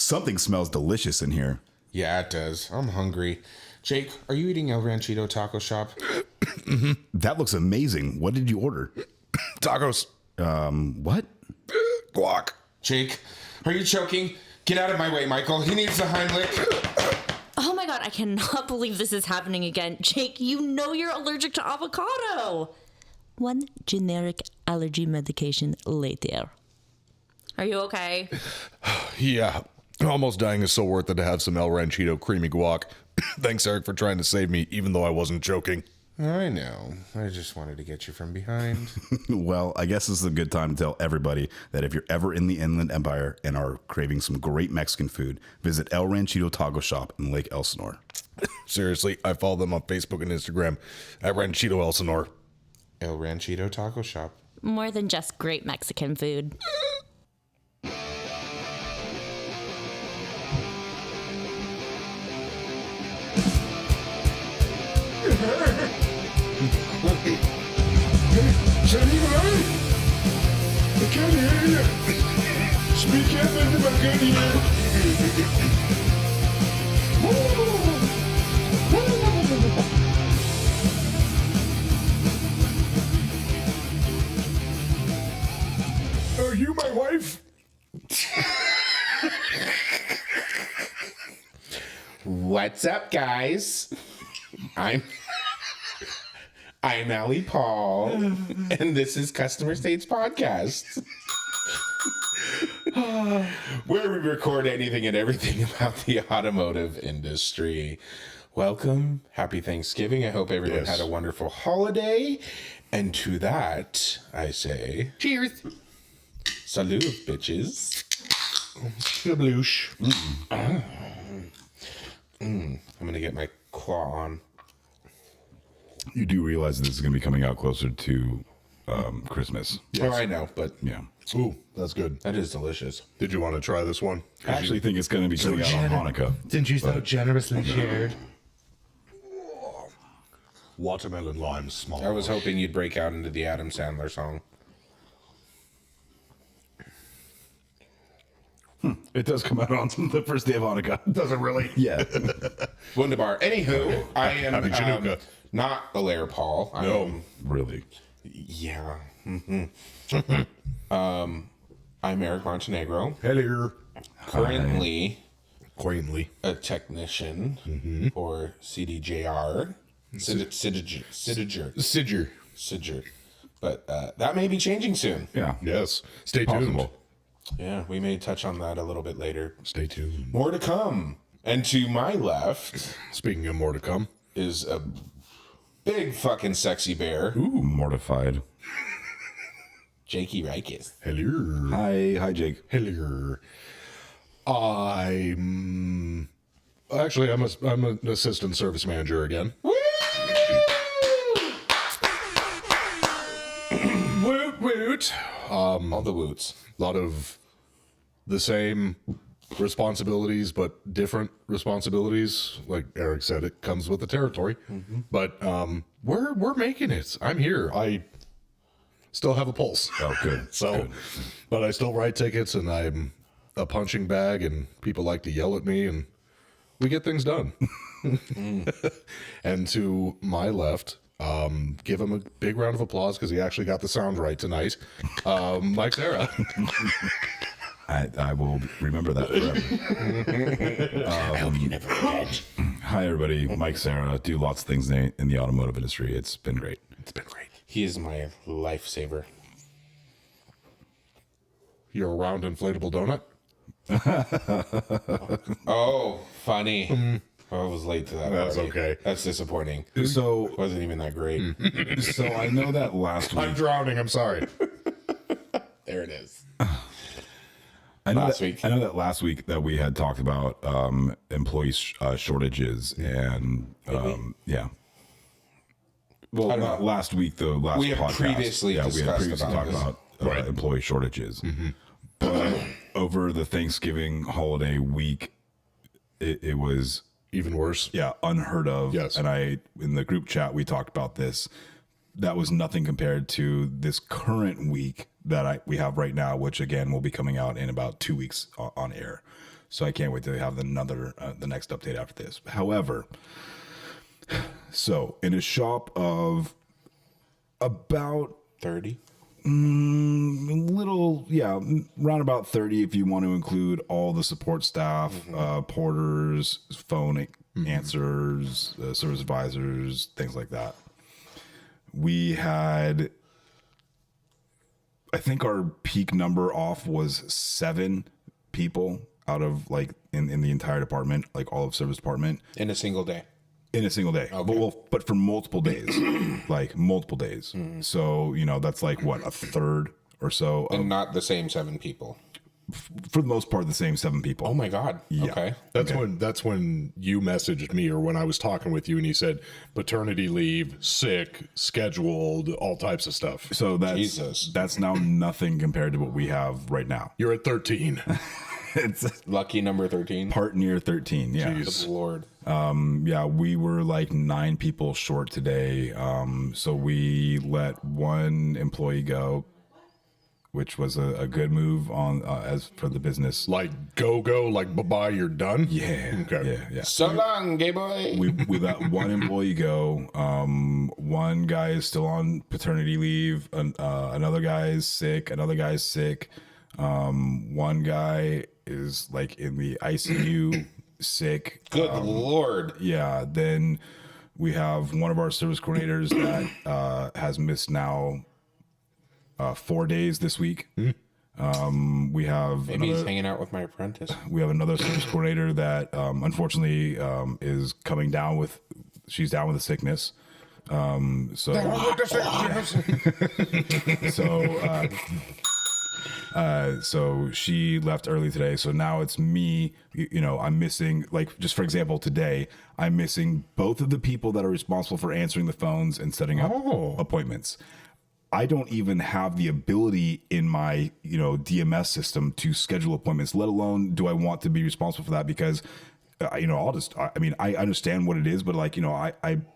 Something smells delicious in here. Yeah, it does. I'm hungry. Jake, are you eating El Ranchito Taco Shop? That looks amazing. What did you order? Tacos. What? Guac. Jake, are you choking? Get out of my way, Michael. He needs the Heimlich. Oh my god, I cannot believe this is happening again. Jake, you know you're allergic to avocado. One generic allergy medication later. Are you okay? Yeah. Almost dying is so worth it to have some El Ranchito creamy guac. Thanks, Eric, for trying to save me, even though I wasn't joking. I know. I just wanted to get you from behind. Well, I guess this is a good time to tell everybody that if you're ever in the Inland Empire and are craving some great Mexican food, visit El Ranchito Taco Shop in Lake Elsinore. Seriously, I follow them on Facebook and Instagram at Ranchito Elsinore. El Ranchito Taco Shop. More than just great Mexican food. Anybody? I can't hear you. Speak up if I can hear. Are you my wife? What's up, guys? I'm Ali Paul, and this is Customer States Podcast, where we record anything and everything about the automotive industry. Welcome. Happy Thanksgiving. I hope everyone had a wonderful holiday. And to that, I say... Cheers. Salud, bitches. Shabloosh. I'm going to get my claw on. You do realize this is going to be coming out closer to Christmas. Yes. Oh, I know, but Yeah. Ooh, that's good. that is delicious. Did you want to try this one? I actually think it's going to be coming out on Hanukkah. Since you so generously shared. Watermelon lime small. I was hoping you'd break out into the Adam Sandler song. It does come out on the first day of Hanukkah. Does it really? Yeah. Wunderbar. Anywho, I am Happy Chanukah. not Alaire Paul. No. Really. Yeah. I'm Eric Montenegro. Hello. Currently Quaintly. a technician for CDJR. Sidger. But that may be changing soon. Yeah. Yes. Stay tuned. Possible. Yeah, we may touch on that a little bit later. Stay tuned. More to come. And to my left Speaking of more to come. is a big fucking sexy bear, Ooh, mortified. Jakey Rikes. Hello. Hi, Jake. Hello. I'm an assistant service manager again. Woot woot. All the woots. A lot of the same responsibilities, but different responsibilities. Like Eric said, it comes with the territory. But we're making it. I'm here. I still have a pulse. Oh, good. So, Good. but I still write tickets, and I'm a punching bag, and people like to yell at me, and we get things done. And to my left, give him a big round of applause because he actually got the sound right tonight. Mike Sarah. I will remember that forever. I hope you never forget. Hi, everybody. Mike Sarah. Do lots of things in the automotive industry. It's been great. It's been great. He is my lifesaver. You're a round inflatable donut? Oh, funny. I was late to that. That's party. okay. That's disappointing. So, Wasn't even that great. so I know that last I'm week. drowning. I'm sorry. There it is. I know last that, week. I know that last week that we had talked about employee shortages and yeah. Well, not last week though. Last We have podcast. previously we had discussed previously about talked this. about employee shortages. But over the Thanksgiving holiday week, it was Even worse. unheard of. Yes. And in the group chat we talked about this. That was nothing compared to this current week that we have right now, which again will be coming out in about 2 weeks on air. So I can't wait to have the next update after this. However, so in a shop of about 30. Around about 30 if you want to include all the support staff, porters, phone answers, service advisors, things like that. We had, I think our peak number off was 7 people out of like in the entire department, like all of service department. In a single day. In a single day, but for multiple days, like multiple days. So that's like what, a third or so, And not the same 7 people. for the most part, the same 7 people. Oh my God. Yeah. Okay. That's when you messaged me, or when I was talking with you, and you said paternity leave, sick, scheduled, all types of stuff. So Jesus. that's now nothing compared to what we have right now. You're at 13. It's Lucky number 13. part near 13. Yeah. Jeez. Good Lord. Yeah, we were like 9 people short today. So we let 1 employee go, which was a good move on as for the business. Like go, like bye-bye, you're done? Yeah. Okay. Yeah. So long, gay boy. We let 1 employee go. 1 guy is still on paternity leave. Another guy is sick. Another guy's sick. 1 guy is like in the ICU, sick. Good Lord. Yeah. Then we have one of our service coordinators that has missed now 4 days this week. We have Maybe he's hanging out with my apprentice. we have another service coordinator that unfortunately is coming down with. She's down with a sickness. So she left early today. So now it's me. I'm missing, like, just for example, today I'm missing both of the people that are responsible for answering the phones and setting up appointments. I don't even have the ability in my, DMS system to schedule appointments, let alone do I want to be responsible for that because, I understand what it is, but I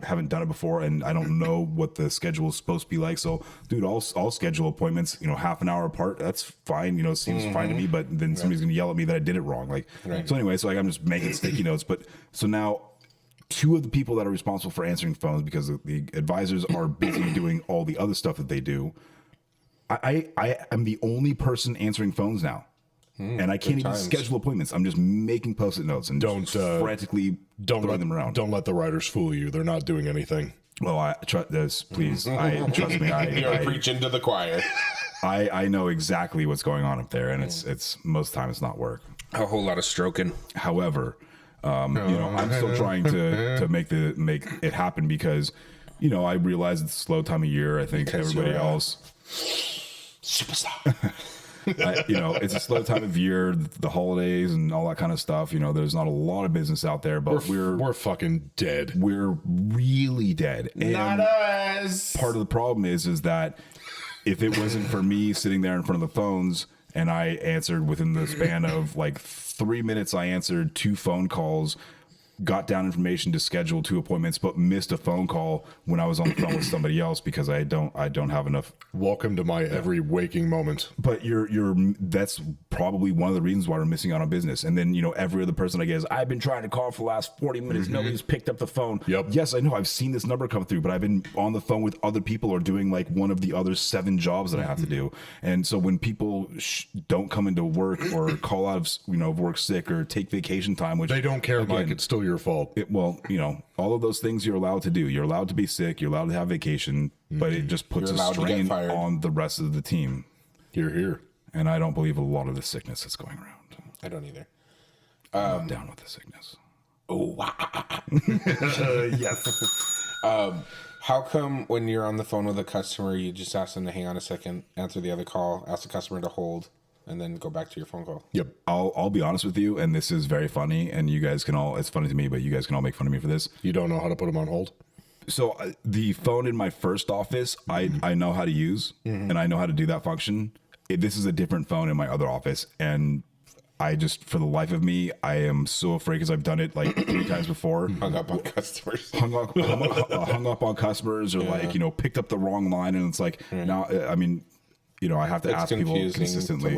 haven't done it before and I don't know what the schedule is supposed to be like. So dude, I'll schedule appointments, half an hour apart. That's fine. Seems fine to me, but then somebody's going to yell at me that I did it wrong. So anyway, so I'm just making sticky notes, but so now 2 of the people that are responsible for answering phones, because the advisors are busy doing all the other stuff that they do. I am the only person answering phones now. And I can't even schedule appointments. I'm just making post-it notes and Don't frantically throwing them around. Don't let the writers fool you. They're not doing anything. Well, I trust this, please. Trust me. You're preaching to the choir. I know exactly what's going on up there, and it's most of the time it's not work. A whole lot of stroking. However, I'm still trying to make it happen because, I realize it's a slow time of year. I think everybody else. Superstar. It's a slow time of year, the holidays and all that kind of stuff. There's not a lot of business out there, but We're fucking dead. we're really dead. And Not us. part of the problem is that if it wasn't for me sitting there in front of the phones and I answered within the span of like 3 minutes, I answered 2 phone calls, got down information to schedule 2 appointments, but missed a phone call when I was on the phone with somebody else because I don't have enough. Welcome to my every waking moment. But that's probably one of the reasons why we're missing out on business. And then, every other person I get is, I've been trying to call for the last 40 minutes. Nobody's picked up the phone. Yep. Yes, I know. I've seen this number come through, but I've been on the phone with other people or doing like one of the other 7 jobs that I have to do. And so when people don't come into work or call out of work sick or take vacation time, which They don't care, Mike. It's still your fault. all of those things you're allowed to do. You're allowed to be sick. You're allowed to have vacation, but it just puts You're a allowed to get strain fired. on the rest of the team. Here. And I don't believe a lot of the sickness that's going around. I don't either. I'm down with the sickness. Yes. How come when you're on the phone with a customer, you just ask them to hang on a second, answer the other call, ask the customer to hold, and then go back to your phone call? Yep. I'll be honest with you, and this is very funny, and you guys can all, it's funny to me, but you guys can all make fun of me for this. You don't know how to put them on hold? So the phone in my first office, I know how to use, and I know how to do that function. This is a different phone in my other office, and I just, for the life of me, I am so afraid because I've done it like 3 times before. Hung up on customers. Hung up on customers, or picked up the wrong line, and it's like now, I mean, I have to ask people consistently.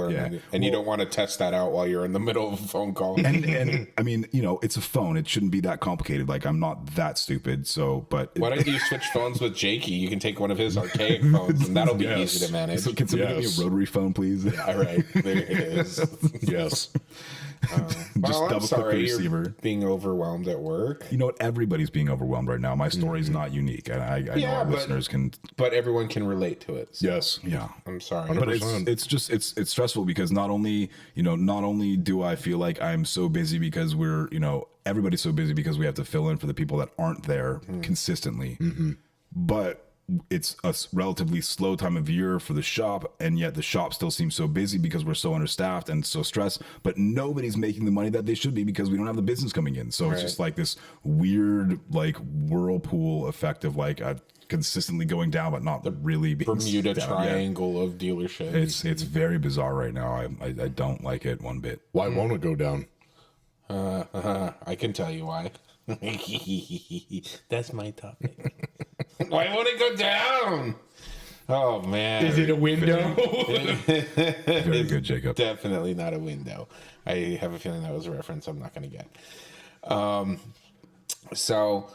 And you don't want to test that out while you're in the middle of a phone call. And I mean, it's a phone. It shouldn't be that complicated. Like, I'm not that stupid. So, but why don't you switch phones with Jakey? You can take one of his archaic phones, and that'll be easy to manage. So can somebody give me a rotary phone, please? All right, there it is. Yes. Just double click the receiver. You're being overwhelmed at work. You know what? Everybody's being overwhelmed right now. My story's not unique. I know our listeners can. But everyone can relate to it. So. Yes. Yeah. I'm sorry. 100%. But it's stressful because not only do I feel like I'm so busy because we're, everybody's so busy because we have to fill in for the people that aren't there consistently, but it's a relatively slow time of year for the shop, and yet the shop still seems so busy because we're so understaffed and so stressed, but nobody's making the money that they should be because we don't have the business coming in. So it's just like this weird like whirlpool effect of like consistently going down but not really being Bermuda down Triangle of dealerships. It's very bizarre right now. I don't like it one bit. Why won't it go down? I can tell you why. That's my topic. Why won't it go down? Oh man. Is it a window? Very good, Jacob. Definitely not a window. I have a feeling that was a reference I'm not going to get. So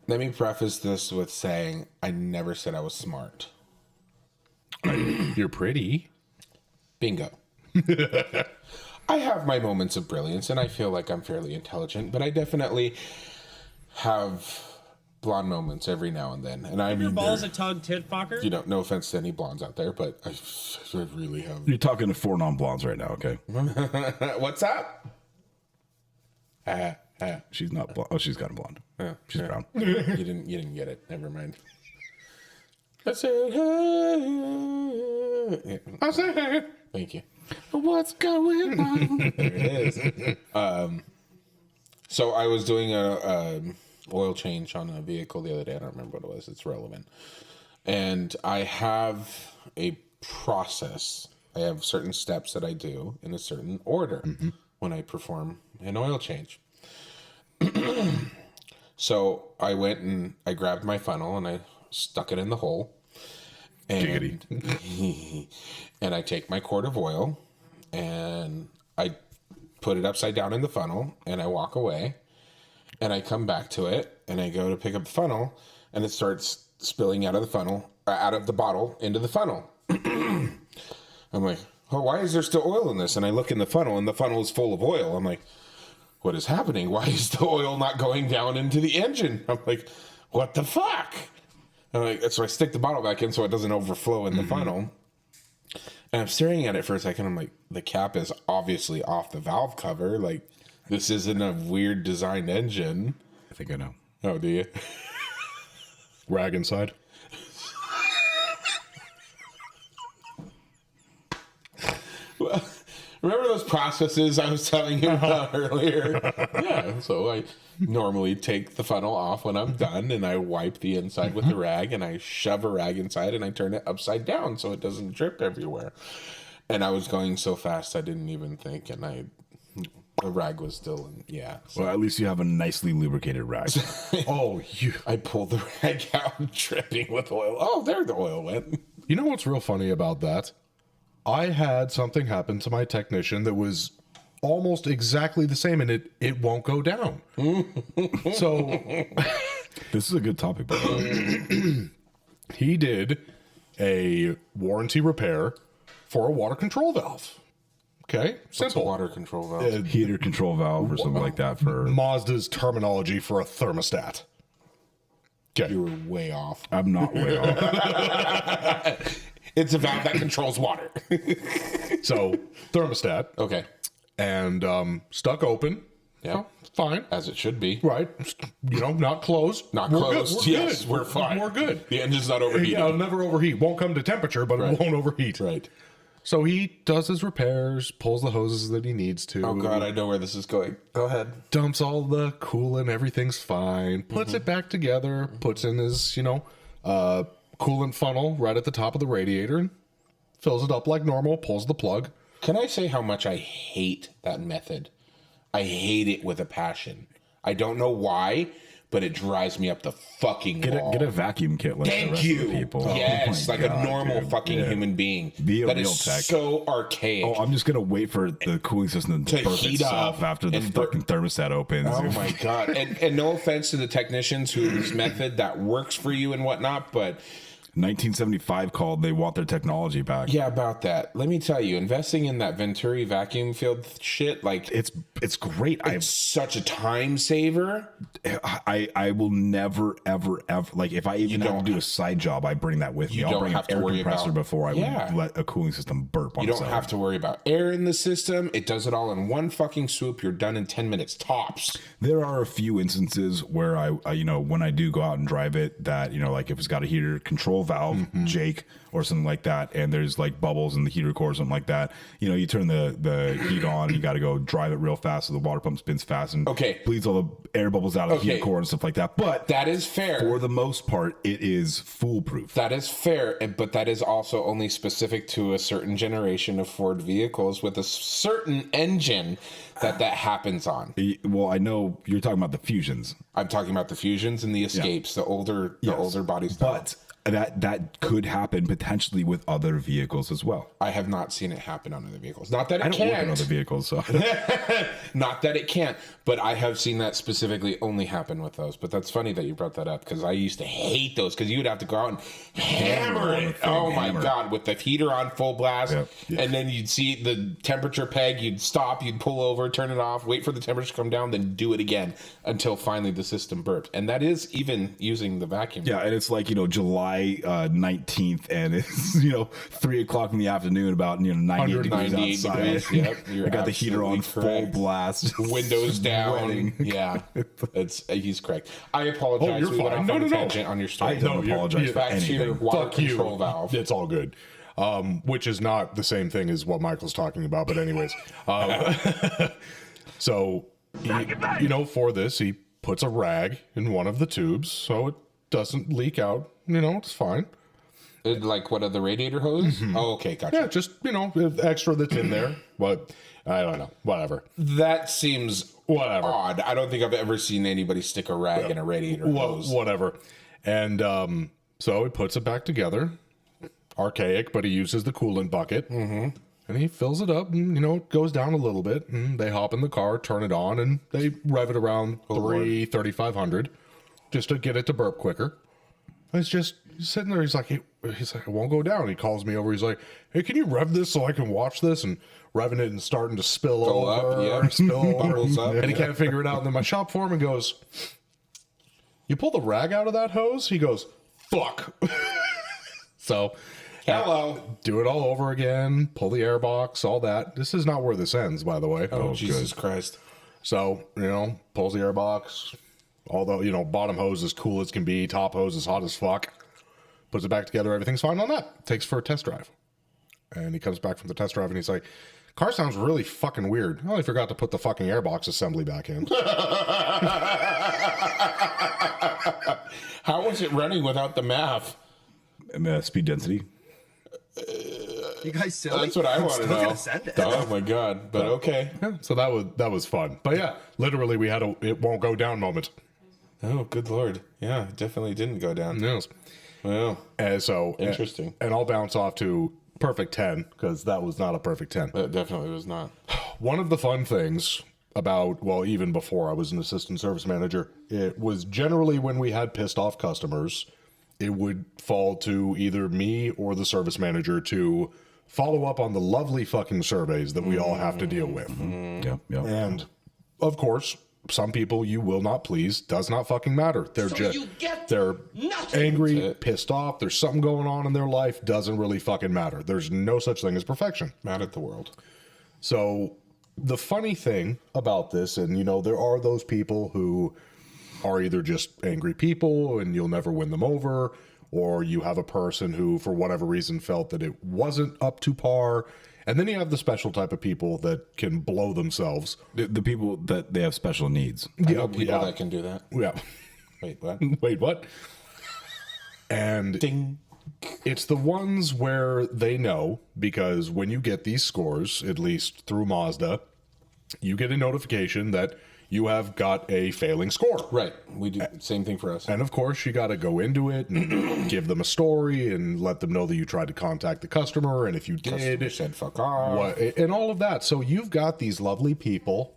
let me preface this with saying I never said I was smart. You're pretty. Bingo. I have my moments of brilliance, and I feel like I'm fairly intelligent, but I definitely have blonde moments every now and then. And I mean, your balls a tug tit fucker? No offense to any blondes out there, but I really have. You're talking to 4 non-blondes right now, okay? What's up? She's not blonde. Oh, she's got a blonde. She's brown. You didn't get it. Never mind. I said, hey. I said, hey. Thank you. What's going on? There it is. So I was doing a oil change on a vehicle the other day. I don't remember what it was. It's relevant. And I have a process. I have certain steps that I do in a certain order when I perform an oil change. So I went and I grabbed my funnel and I stuck it in the hole. And, and I take my quart of oil and I put it upside down in the funnel and I walk away and I come back to it and I go to pick up the funnel and it starts spilling out of the funnel, out of the bottle into the funnel. I'm like, oh, why is there still oil in this? And I look in the funnel and the funnel is full of oil. I'm like, what is happening? Why is the oil not going down into the engine? I'm like, what the fuck? So I stick the bottle back in so it doesn't overflow in the funnel. And I'm staring at it for a second. I'm like, the cap is obviously off the valve cover. Like, this isn't a weird designed engine. I think I know. Oh, do you? Rag inside. Well, remember those processes I was telling you about earlier? Yeah, so I normally take the funnel off when I'm done and I wipe the inside with the rag and I shove a rag inside and I turn it upside down so it doesn't drip everywhere. And I was going so fast I didn't even think, and the rag was still in, so. Well, at least you have a nicely lubricated rag. I pulled the rag out dripping with oil. Oh, there the oil went. You know what's real funny about that? I had something happen to my technician that was almost exactly the same, and it won't go down. So This is a good topic, by the way. he did a warranty repair for a water control valve. Okay, simple. Water control valve. Heater control valve or something like that for... Mazda's terminology for a thermostat. Okay. You were way off. I'm not way off. It's a valve that controls water. So, thermostat. Okay. And stuck open. Yeah. Fine. As it should be. Right. Not closed. Not We're closed. Good. Yes, good. we're fine. We're good. The engine's not overheating. It'll never overheat. Won't come to temperature, but it won't overheat. Right. So he does his repairs, pulls the hoses that he needs to. Oh, God, I know where this is going. Go ahead. Dumps all the coolant, everything's fine. Puts it back together, puts in his, coolant funnel right at the top of the radiator, and fills it up like normal, pulls the plug. Can I say how much I hate that method? I hate it with a passion. I don't know why, but but it drives me up the fucking wall. Get a vacuum kit like the Thank rest you. of the people. Yes, Oh my like God, a normal dude. fucking human being. Be a that real is tech. so archaic. Oh, I'm just gonna wait for the cooling system to burp heat itself up after the and fucking thermostat opens. Oh my God. And no offense to the technicians whose method that works for you and whatnot, but 1975 called. They want their technology back. yeah, about that. Let me tell you, investing in that Venturi vacuum field shit, like It's great. it's such a time saver. I will never ever like if I even have to do a side job, I bring that with me. I'll don't bring an have to air worry compressor about- before I Yeah. would let a cooling system burp on You don't itself. have to worry about air in the system. It does it all in one fucking swoop. You're done in 10 minutes tops. There are a few instances where I you know, when I do go out and drive it, that, you know, like if it's got a heater control valve, Jake, or something like that, and there's like bubbles in the heater core or something like that, you know, you turn the heat on and you got to go drive it real fast so the water pump spins fast and bleeds all the air bubbles out of the heater core and stuff like that. But that is fair. For the most part, it is foolproof. That is fair, but that is also only specific to a certain generation of Ford vehicles with a certain engine that happens on. Well, I know you're talking about the Fusions. I'm talking about the Fusions and the Escapes, the older body style. But that could happen potentially with other vehicles as well. I have not seen it happen on other vehicles. Not that it I don't can't. work on other vehicles, so Not that it can't, but I have seen that specifically only happen with those. But that's funny that you brought that up because I used to hate those because you would have to go out and hammer it. Oh my God, with the heater on full blast. Yep. And then you'd see the temperature peg, you'd stop, you'd pull over, turn it off, wait for the temperature to come down, then do it again until finally the system burped. And that is even using the vacuum. yeah, and it's like, you know, July 19th, and it's, you know, 3 o'clock in the afternoon, about, you know, 98 degrees 98 outside. degrees, yep, you're I got the heater on absolutely full correct. blast, Windows down. sweating. Yeah, he's correct. I apologize. you're we went fine. off on a No. tangent on your story. I don't apologize for Back to your anything. water Fuck you. control valve. It's all good. Which is not the same thing as what Michael's talking about, but anyways. So, you know, for this, he puts a rag in one of the tubes so it doesn't leak out. You know, it's fine. Like what, of the radiator hose? Oh, okay, gotcha. Yeah, just, you know, extra that's in there. But I don't know. Whatever. That seems Whatever. odd. I don't think I've ever seen anybody stick a rag in a radiator hose. Whatever. And so he puts it back together. Archaic, but he uses the coolant bucket. Mm-hmm. And he fills it up, and, you know, it goes down a little bit. And they hop in the car, turn it on, and they rev it around 3,500 just to get it to burp quicker. And it's just sitting there. He's like, it won't go down. He calls me over. He's like, hey, can you rev this so I can watch this? And revving it and starting to spill over. Bubbles up. And he can't figure it out. And then my shop foreman goes, you pull the rag out of that hose? He goes, fuck. So, Hello. do it all over again, pull the air box, all that. This is not where this ends, by the way. Oh, Jesus Christ. So, you know, pulls the air box. Although, you know, bottom hose is cool as can be, top hose is hot as fuck. Puts it back together, everything's fine on that. Takes for a test drive. And he comes back from the test drive and he's like, car sounds really fucking weird. Oh, I forgot to put the fucking airbox assembly back in. How was it running without the math? Speed density. You guys silly? That's what I want to Still know. gonna send it. Oh my God. But okay. Yeah, so that was fun. But yeah, literally we had a it won't go down moment. Oh, good Lord. Yeah, it definitely didn't go down. Yes. Well, And so Interesting. And I'll bounce off to perfect 10 because that was not a perfect 10. that definitely was not. One of the fun things about, well, even before I was an assistant service manager, it was generally when we had pissed off customers, it would fall to either me or the service manager to follow up on the lovely fucking surveys that we all have to deal with. Yeah, yeah. And of course, some people you will not please, does not fucking matter. They're they're angry, pissed off, there's something going on in their life, doesn't really fucking matter. There's no such thing as perfection. Mad at the world. So the funny thing about this, and you know, there are those people who are either just angry people and you'll never win them over, or you have a person who, for whatever reason, felt that it wasn't up to par. And then you have the special type of people that can blow themselves. The people that they have special needs. I know people that can do that. Yeah. Wait, what? Wait, what? And Ding. it's the ones where they know, because when you get these scores, at least through Mazda, you get a notification that you have got a failing score. Right. We do the same thing for us. And of course, you got to go into it and give them a story and let them know that you tried to contact the customer. And if you did, said fuck off. and all of that. So you've got these lovely people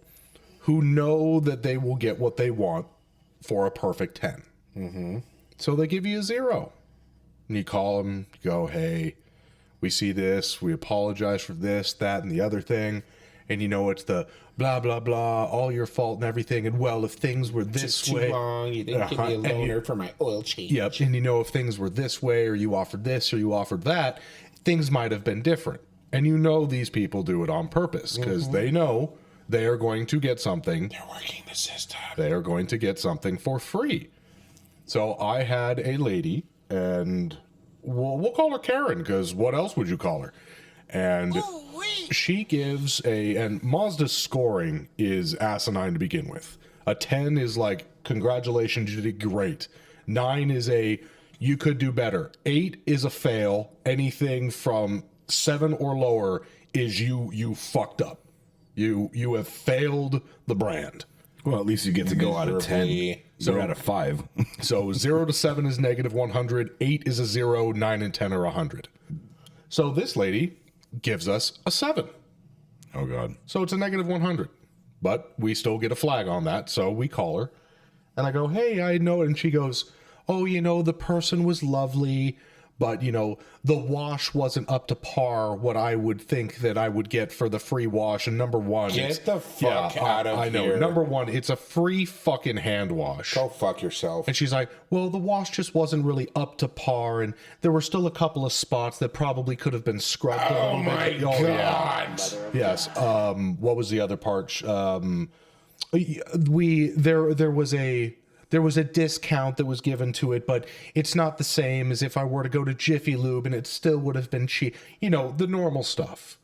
who know that they will get what they want for a perfect 10. Mm-hmm. So they give you a 0. And you call them, you go, hey, we see this. We apologize for this, that, and the other thing. And you know, it's the blah, blah, blah, all your fault and everything. And well, if things were this Too way. long. You didn't give me a loaner for my oil change. Yep. And you know, if things were this way, or you offered this, or you offered that, things might have been different. And you know, these people do it on purpose because they know they are going to get something. They're working the system. They are going to get something for free. So I had a lady, and we'll call her Karen, because what else would you call her? And she gives and Mazda's scoring is asinine to begin with. A 10 is like, congratulations, you did great. 9 is you could do better. 8 is a fail. Anything from 7 or lower is you fucked up. You have failed the brand. Well, at least you get to go out of 10. So you're out of 5. So 0 to 7 is negative 100. 8 is a 0. 9 and 10 are 100. So this lady gives us a 7. Oh, God. So it's a negative 100. But we still get a flag on that. So we call her. And I go, hey, I know. And she goes, oh, the person was lovely. But, the wash wasn't up to par what I would think that I would get for the free wash. And number one, Get the fuck out of I know. here. Number one, it's a free fucking hand wash. Go fuck yourself. And she's like, well, the wash just wasn't really up to par. And there were still a couple of spots that probably could have been scrubbed a little my bit. God. Yeah. Yes. What was the other part? There was a discount that was given to it, but it's not the same as if I were to go to Jiffy Lube, and it still would have been cheap. The normal stuff.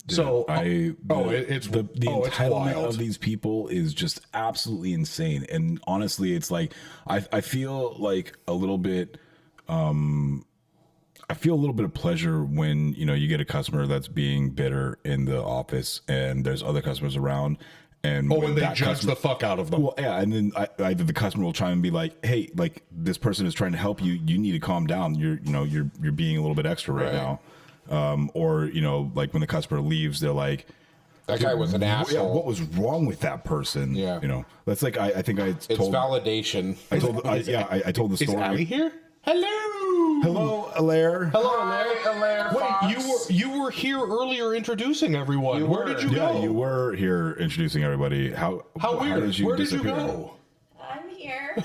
Dude, So it's the it's entitlement wild. of these people is just absolutely insane. And honestly, it's like I feel like a little bit. I feel a little bit of pleasure when you get a customer that's being bitter in the office, and there's other customers around. And and they judge the fuck out of them. Well, yeah, and then either the customer will try and be like, "Hey, like this person is trying to help you. You need to calm down. You're being a little bit extra right now." Or like when the customer leaves, they're like, that guy was an asshole. Yeah, what was wrong with that person? Yeah. That's like I think I It's told validation. I told the story. Is Ali here? Hello, Alaire. Wait, you were here earlier introducing everyone. Where did you Yeah, go? you were here introducing everybody. How weird. Where did you disappear? go? I'm here.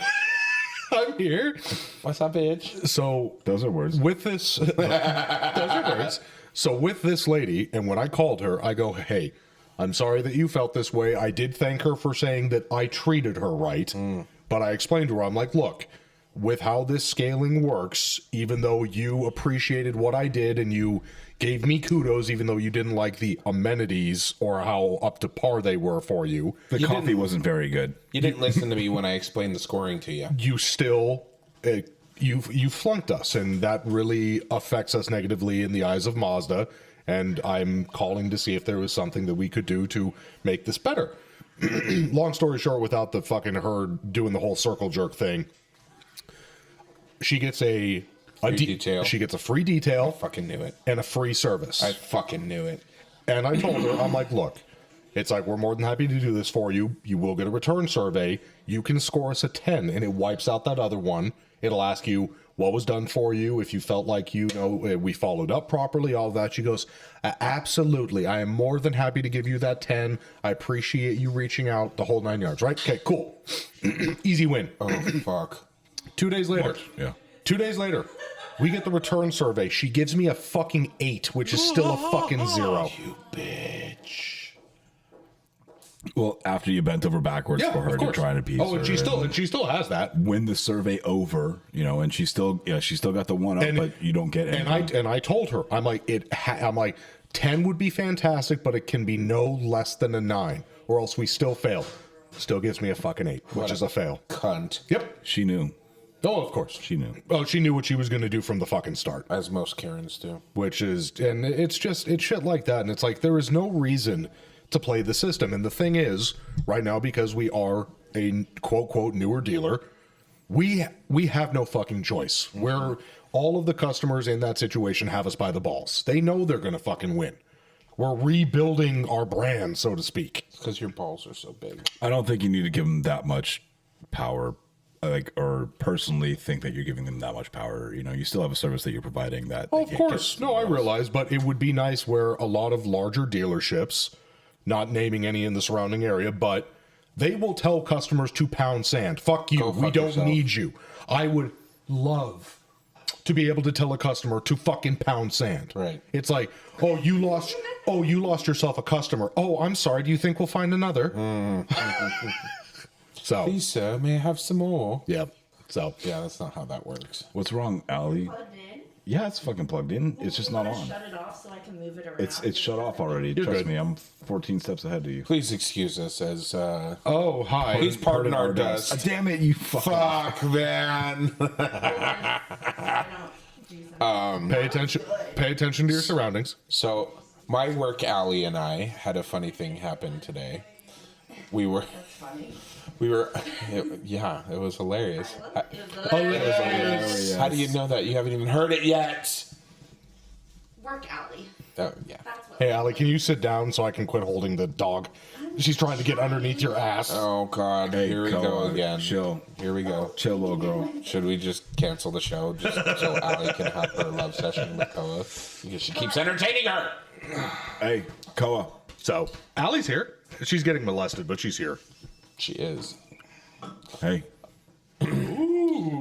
I'm here. What's up, bitch? So Those are words. with this, those are words. So with this lady, and when I called her, I go, hey, I'm sorry that you felt this way. I did thank her for saying that I treated her right, but I explained to her, I'm like, look, with how this scaling works, even though you appreciated what I did and you gave me kudos, even though you didn't like the amenities or how up to par they were for you, The coffee wasn't very good. You didn't listen to me when I explained the scoring to you. you still you flunked us, and that really affects us negatively in the eyes of Mazda. And I'm calling to see if there was something that we could do to make this better. Long story short, without the fucking her doing the whole circle jerk thing, she gets a detail. She gets a free detail. Fucking knew it. And a free service. I fucking knew it. And I told her, I'm like, look, it's like, we're more than happy to do this for you. You will get a return survey. You can score us a 10, and it wipes out that other one. It'll ask you what was done for you, if you felt like, we followed up properly, all of that. She goes, absolutely. I am more than happy to give you that 10. I appreciate you reaching out, the whole 9 yards, right? Okay, cool. Easy win. Oh, fuck. 2 days later. Yeah. 2 days later, we get the return survey. She gives me a fucking 8, which is still a fucking 0. You bitch. Well, after you bent over backwards for her to try and appease and her, she still has that. win the survey over, and she still got the one up, but you don't get it. And I told her, I'm like, 10 would be fantastic, but it can be no less than a 9, or else we still fail. Still gives me a fucking 8, which is a fail. Cunt. Yep. She knew. Oh, of course. She knew. Oh, she knew what she was going to do from the fucking start. As most Karens do. Which is, and it's shit like that. And it's like, there is no reason to play the system. And the thing is, right now, because we are a quote newer dealer, we have no fucking choice. Where all of the customers in that situation have us by the balls. They know they're going to fucking win. We're rebuilding our brand, so to speak. Because your balls are so big. I don't think you need to give them that much power, or personally think that you're giving them that much power. You know, you still have a service that you're providing that. Oh, of course. No, I realize, but it would be nice where a lot of larger dealerships, not naming any in the surrounding area, but they will tell customers to pound sand. Fuck you. We don't need you. I would love to be able to tell a customer to fucking pound sand. Right. It's like, you lost yourself a customer. Oh, I'm sorry. Do you think we'll find another? So, Please, sir, may I have some more? yeah. So, Yeah, that's not how that works. What's wrong, Allie? Plugged in. Yeah, it's fucking plugged in. It's just not on. Shut it off so I can move it around. It's shut off already. Trust good. me, I'm 14 steps ahead of you. Please excuse us as, oh, hi. please pardon our dust. Damn it, you fucking. Fuck, man. Pay attention to your surroundings. So, my work alley and I had a funny thing happen today. It was hilarious. Hilarious. How do you know that? You haven't even heard it yet. Work alley. Yeah. That's what. Hey, Allie, can you sit down so I can quit holding the dog? She's trying to get underneath your ass. Oh, God. Here we go again. Chill. Here we go. Chill, little girl. Should we just cancel the show just so Allie can have her love session with Koa? Because she keeps entertaining her. Hey, Koa. So, Allie's here. She's getting molested, but she's here. She is. Hey.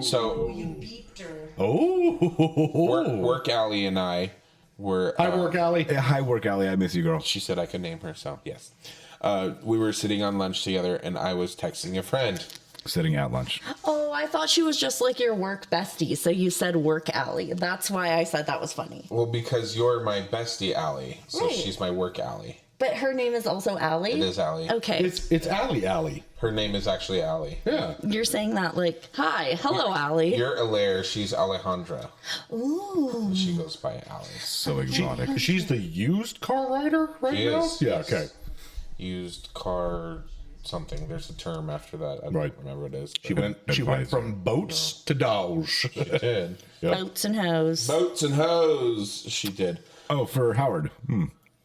So, Beeped her. Oh. work Allie and I were. Hi, Work Allie. Hey, hi, work, Allie. I miss you, girl. She said I could name her, so yes. We were sitting on lunch together, and I was texting a friend. Sitting at lunch. Oh, I thought she was just like your work bestie, so you said work alley. That's why I said that was funny. Well, because you're my bestie, Allie, so Right. she's my work Allie. But her name is also Allie? It is Allie. Okay. It's Allie. Her name is actually Allie. Yeah. You're saying that like, hi, hello, Allie. You're Alaire, she's Alejandra. Ooh. She goes by Allie. So exotic. She's the used car rider right She now? is, Yeah, yes. okay. Used car something. There's a term after that. I don't Right. remember what it is. She went from boats to dolls. She did. Boats and hoes. Boats and hoes. She did. Oh, for Howard.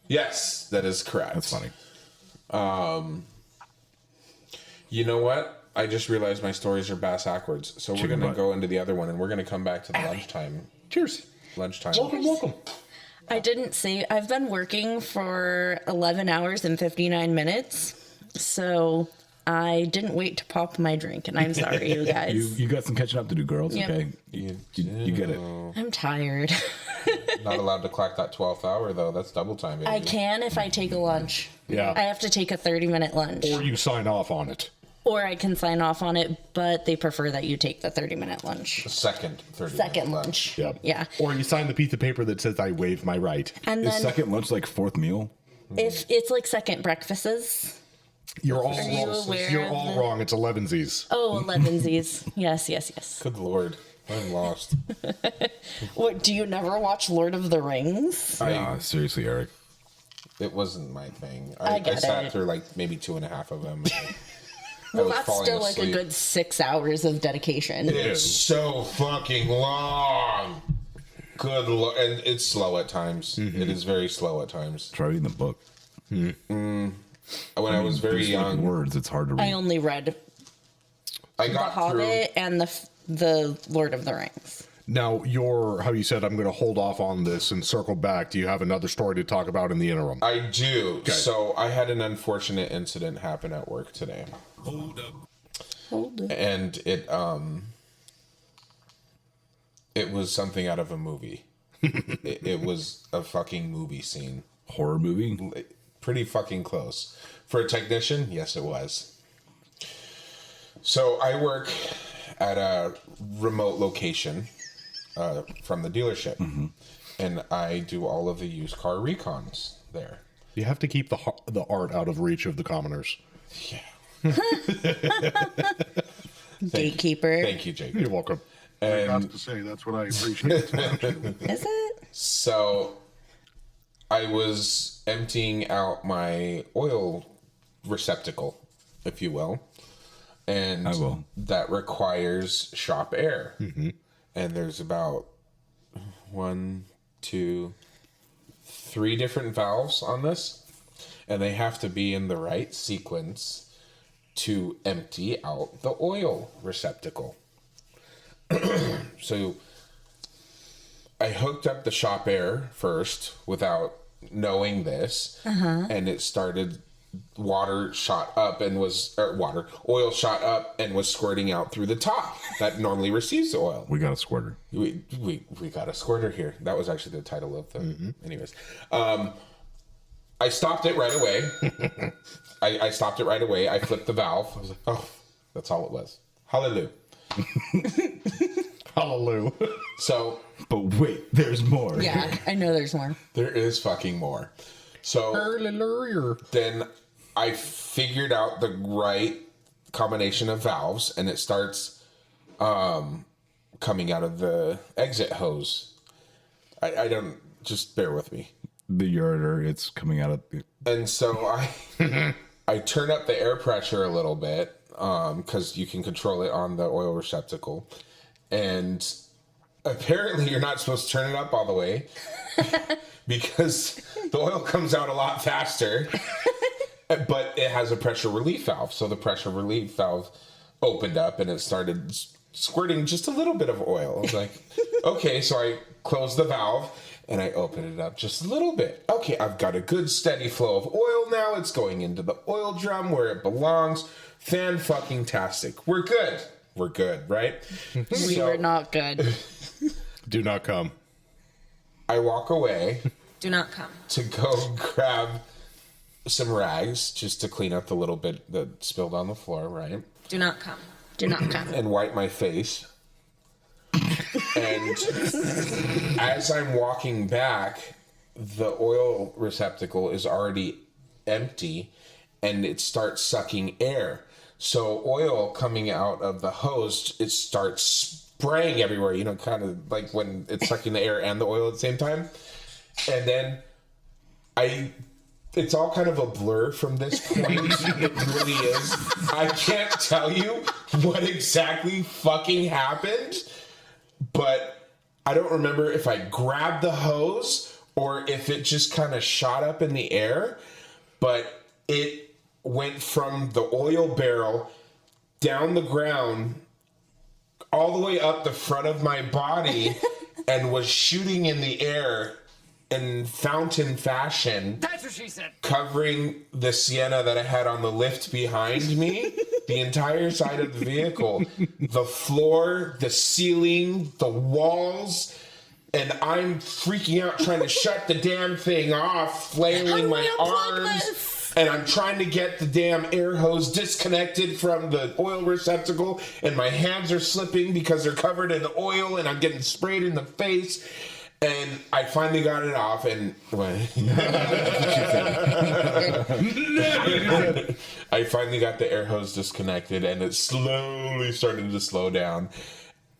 Yes, that is correct. That's funny. You know what? I just realized my stories are bass backwards. So we're Chicken going to butt. go into the other one, and we're going to come back to the lunchtime. Cheers. Lunchtime. Welcome. I didn't say, I've been working for 11 hours and 59 minutes. So I didn't wait to pop my drink, and I'm sorry, you guys. You got some catching up to do, girl. It's Yep. okay. You get it. I'm tired. Not allowed to clock that 12th hour, though. That's double time, baby. I can if I take a lunch. Yeah. I have to take a 30-minute lunch. Or you sign off on it. Or I can sign off on it, but they prefer that you take the 30-minute lunch. Second 30 Second lunch. Yep. Yeah. Or you sign the piece of paper that says I waive my right. And Is then second lunch like fourth meal? if it's like second breakfasts. You're all you wrong. aware You're of all the- wrong. It's 11sies. Oh, 11sies. Yes. Good Lord. I'm lost. What, do you never watch Lord of the Rings? Nah, seriously, Eric. It wasn't my thing. I I get sat it. through like maybe 2.5 of them. Well, that's still like a good 6 hours of dedication. It's so fucking long. Good Lord. And it's slow at times. It is very slow at times. Try reading the book. When I was very There's, like, young, words. It's hard to read. I only read I The got Hobbit and the Lord of the Rings. Now, how you said, I'm going to hold off on this and circle back. Do you have another story to talk about in the interim? I do. So I had an unfortunate incident happen at work today. Hold it. And it was something out of a movie. it was a fucking movie scene. Horror movie? Pretty fucking close. For a technician, yes, it was. So I work at a remote location from the dealership, and I do all of the used car recons there. You have to keep the art out of reach of the commoners. Yeah. Gatekeeper. Thank you, Jake. You're welcome. I got to say, that's what I appreciate about you. Is it? So I was emptying out my oil receptacle, if you will. And I will. That requires shop air. Mm-hmm. And there's about 1, 2, 3 different valves on this. And they have to be in the right sequence to empty out the oil receptacle. So I hooked up the shop air first without knowing this. And it started, oil shot up and was squirting out through the top that normally receives the oil. We got a squirter. We got a squirter here. That was actually the title of the. Anyways, I stopped it right away. I stopped it right away. I flipped the valve. I was like, oh, that's all it was. Hallelujah. Hallelujah. So, But wait, there's more. Yeah, I know there's more. there is fucking more. So Hallelujah. then I figured out the right combination of valves, and it starts coming out of the exit hose. I don't, just bear with me. The ureter, it's coming out of the... And so I turn up the air pressure a little bit, because you can control it on the oil receptacle. And apparently you're not supposed to turn it up all the way because the oil comes out a lot faster. But it has a pressure relief valve. So the pressure relief valve opened up and it started squirting just a little bit of oil. I was like, okay, so I closed the valve and I opened it up just a little bit. Okay, I've got a good steady flow of oil now. It's going into the oil drum where it belongs. Fan-fucking-tastic. We're good. We're good, right? We were not good. Do not come. I walk away Do not come. to go grab some rags just to clean up the little bit that spilled on the floor, right? Do not come. Do not come. And wipe my face. And as I'm walking back, the oil receptacle is already empty and it starts sucking air. So oil coming out of the hose, it starts spraying everywhere, you know, kind of like when it's sucking the air and the oil at the same time. And then it's all kind of a blur from this point. It really is. I can't tell you what exactly fucking happened, but I don't remember if I grabbed the hose or if it just kind of shot up in the air, but it went from the oil barrel down the ground all the way up the front of my body and was shooting in the air in fountain fashion. That's what she said. Covering the Sienna that I had on the lift behind me, the entire side of the vehicle, the floor, the ceiling, the walls, and I'm freaking out trying to shut the damn thing off, flailing my arms. And I'm trying to get the damn air hose disconnected from the oil receptacle, and my hands are slipping because they're covered in oil, and I'm getting sprayed in the face. And I finally got it off, and I finally got the air hose disconnected, and it slowly started to slow down.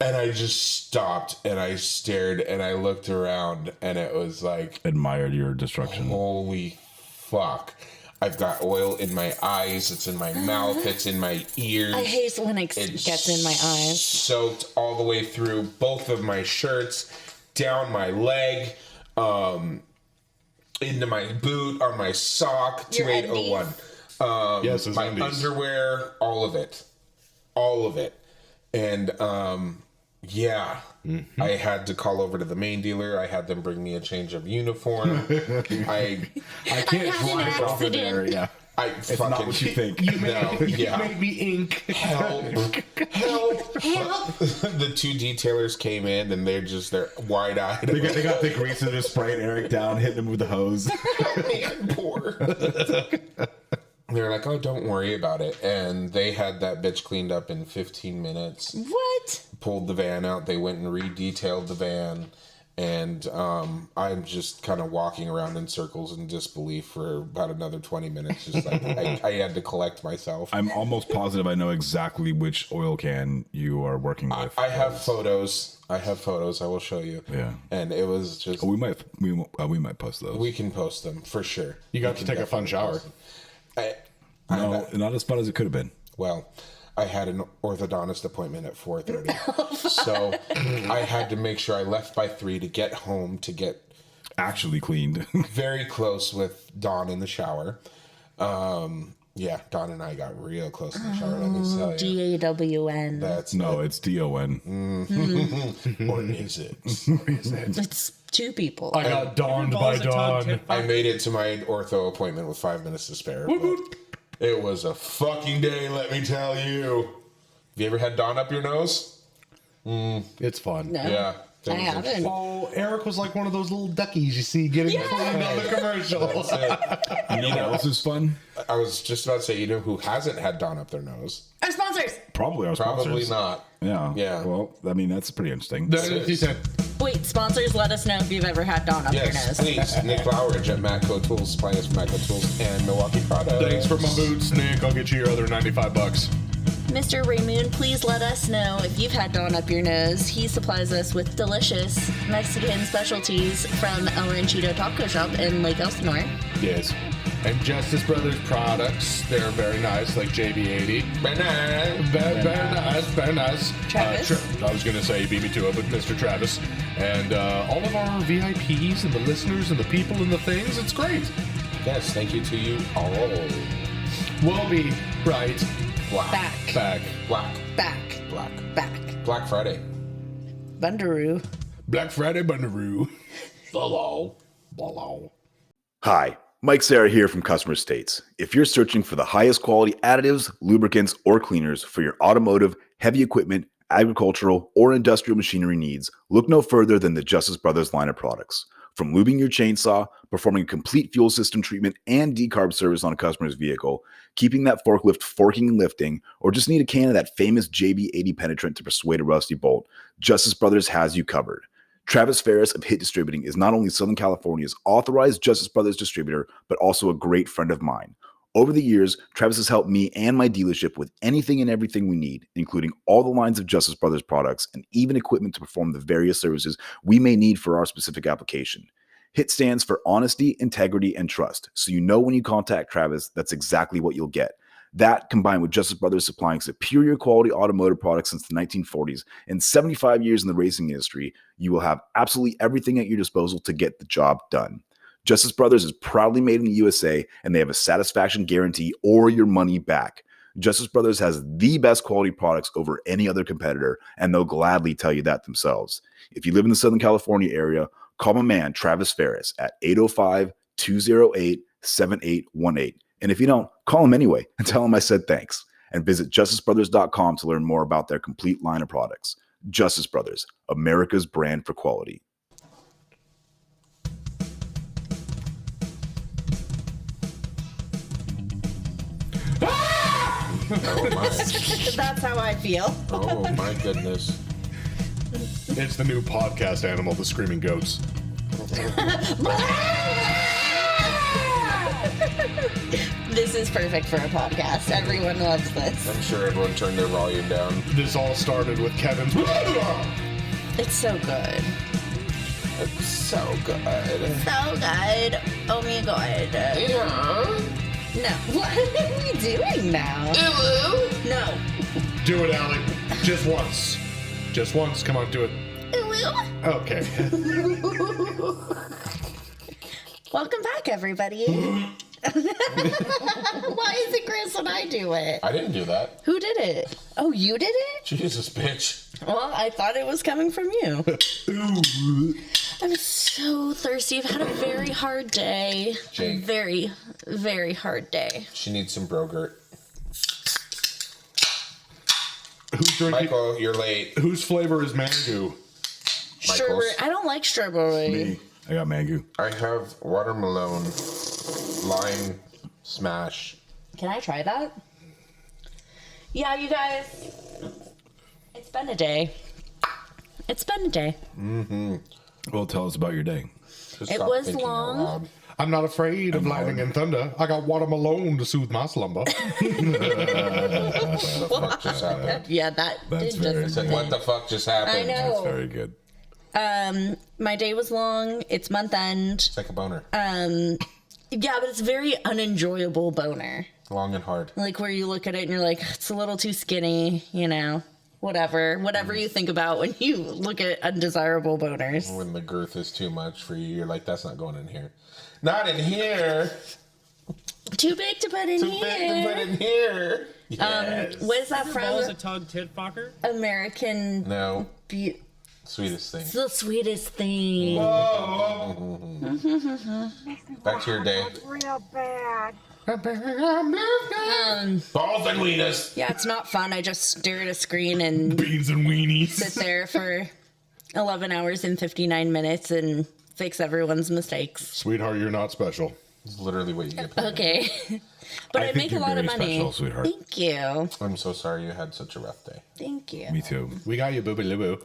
And I just stopped, and I stared, and I looked around, and it was like... Admired your destruction. Holy fuck. I've got oil in my eyes, it's in my mouth, it's in my ears. I hate when it gets in my eyes. Soaked all the way through both of my shirts, down my leg, into my boot, on my sock, 2801. Yes, his my undies. underwear, all of it. All of it. And yeah, I had to call over to the main dealer. I had them bring me a change of uniform. I can't drive over there. Yeah, it's fucking, not what you think. You made me ink. Help! The 2 detailers came in and they're wide eyed. They got the grease and they're spraying Eric down, hitting him with the hose. Help me, I'm poor. They're like, oh, don't worry about it. And they had that bitch cleaned up in 15 minutes. What? Pulled the van out. They went and re-detailed the van. And I'm just kind of walking around in circles in disbelief for about another 20 minutes. Just like I had to collect myself. I'm almost positive I know exactly which oil can you are working with. I have photos. I will show you. Yeah. And it was just. We might post those. We can post them for sure. You got to take a fun shower. No, not as fun as it could have been. Well, I had an orthodontist appointment at 4:30, so I had to make sure I left by 3 to get home to get Actually cleaned. very close with Dawn in the shower. Yeah, Dawn and I got real close in the shower. Let me tell you. DAWN. That's No, it's DON. or is it? It's two people. I got dawned by Balls a ton, dawn. tip. I made it to my ortho appointment with 5 minutes to spare. But it was a fucking day, let me tell you. Have you ever had Dawn up your nose? It's fun. No, Yeah. I haven't. Oh, Eric was like one of those little duckies you see getting cleaned on the commercial. You know what else is fun? I was just about to say, you know who hasn't had Dawn up their nose? Our sponsors. Probably our Probably sponsors. not. Yeah. Yeah. Well, I mean, that's pretty interesting. He said, Wait, sponsors, let us know if you've ever had Dawn up your Yes, nose. please. Nick Flowridge at Matco Tools, supplying us with Matco Tools and Milwaukee products. thanks for my boots, Nick. I'll get you your other $95. Mr. Raymoon, please let us know if you've had Dawn up your nose. He supplies us with delicious Mexican specialties from El Ranchito Taco Shop in Lake Elsinore. Yes. And Justice Brothers products, they're very nice, like JB80. Very nice. Travis? I was going to say, you beat me to it, but Mr. Travis. And all of our VIPs and the listeners and the people and the things, it's great. Yes, thank you to you all. We'll be right Black. back. Black. Black Friday. Bundaroo. Black Friday Bundaroo. Hello. Hi, Mike Sarah here from Customer States. If you're searching for the highest quality additives, lubricants, or cleaners for your automotive, heavy equipment, agricultural, or industrial machinery needs, look no further than the Justice Brothers line of products. From lubing your chainsaw, performing a complete fuel system treatment and decarb service on a customer's vehicle, keeping that forklift forking and lifting, or just need a can of that famous JB80 penetrant to persuade a rusty bolt, Justice Brothers has you covered. Travis Ferris of Hit Distributing is not only Southern California's authorized Justice Brothers distributor, but also a great friend of mine. Over the years, Travis has helped me and my dealership with anything and everything we need, including all the lines of Justice Brothers products and even equipment to perform the various services we may need for our specific application. HIT stands for honesty, integrity, and trust. So you know when you contact Travis, that's exactly what you'll get. That, combined with Justice Brothers supplying superior quality automotive products since the 1940s and 75 years in the racing industry, you will have absolutely everything at your disposal to get the job done. Justice Brothers is proudly made in the USA, and they have a satisfaction guarantee or your money back. Justice Brothers has the best quality products over any other competitor, and they'll gladly tell you that themselves. If you live in the Southern California area, call my man Travis Ferris at 805-208-7818. And if you don't, call him anyway and tell him I said thanks. And visit justicebrothers.com to learn more about their complete line of products. Justice Brothers, America's brand for quality. Oh my. That's how I feel. Oh my goodness. It's the new podcast animal, the screaming goats. This is perfect for a podcast. Everyone loves this. I'm sure everyone turned their volume down. This all started with Kevin's. It's so good. It's so good. So good. Oh my god. Yeah. No. What are we doing now? No. Do it, Allie. Just once. Just once. Come on, do it. Okay. Welcome back, everybody. Why is it Chris when I do it? I didn't do that. Who did it? Oh, you did it? Jesus, bitch. Well, I thought it was coming from you. I'm so thirsty. I've had a very hard day. Jake. Very, very hard day. She needs some Brogurt. Who's drinking? Michael, you're late. Whose flavor is mango? Strawberry. I don't like strawberry. Me. I got mango. I have watermelon, lime, smash. Can I try that? Yeah, you guys. It's been a day. It's been a day. Well, tell us about your day. Just It stop was thinking out long. loud. I'm not afraid of lightning and thunder. I got water Malone to soothe my slumber. What the fuck just happened? Yeah, that That's did very just. good. What the fuck just happened? I know. That's very good. My day was long. It's month end. It's like a boner. Yeah, but it's very unenjoyable boner. Long and hard. Like where you look at it and you're like, it's a little too skinny, you know. Whatever you think about when you look at undesirable boners. When the girth is too much for you, you're like, that's not going in here. Not in here. Too big to put in Too here. big to put in here. Yes. What is that Balls a from? tug tit fucker? American No. Beauty. Sweetest thing. It's the sweetest thing. Back to your day. Real bad. Balls and wieners. Yeah, it's not fun. I just stare at a screen and Beans and weenies. sit there for 11 hours and 59 minutes and fix everyone's mistakes. Sweetheart, you're not special. It's literally what you get paid. Okay. But I think make a you're lot of very money. special, sweetheart. Thank you. I'm so sorry you had such a rough day. Thank you. Me too. We got you, boo boo.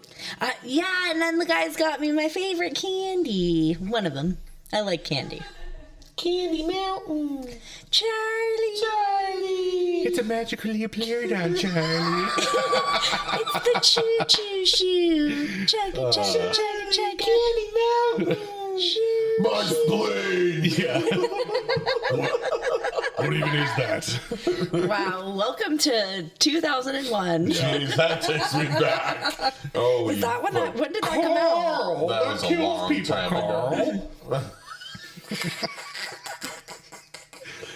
Yeah, and then the guys got me my favorite candy. One of them. I like candy. Candy Mountain. Charlie. It's a magically appeared on Charlie. It's the choo choo shoe. Chugga chugga chugga chugga. Candy Mountain. Shoo. My spleen! Yeah. what even is that? Wow, welcome to 2001. Jeez, that takes me back. Oh, Is that when did that come out? that was a long time ago.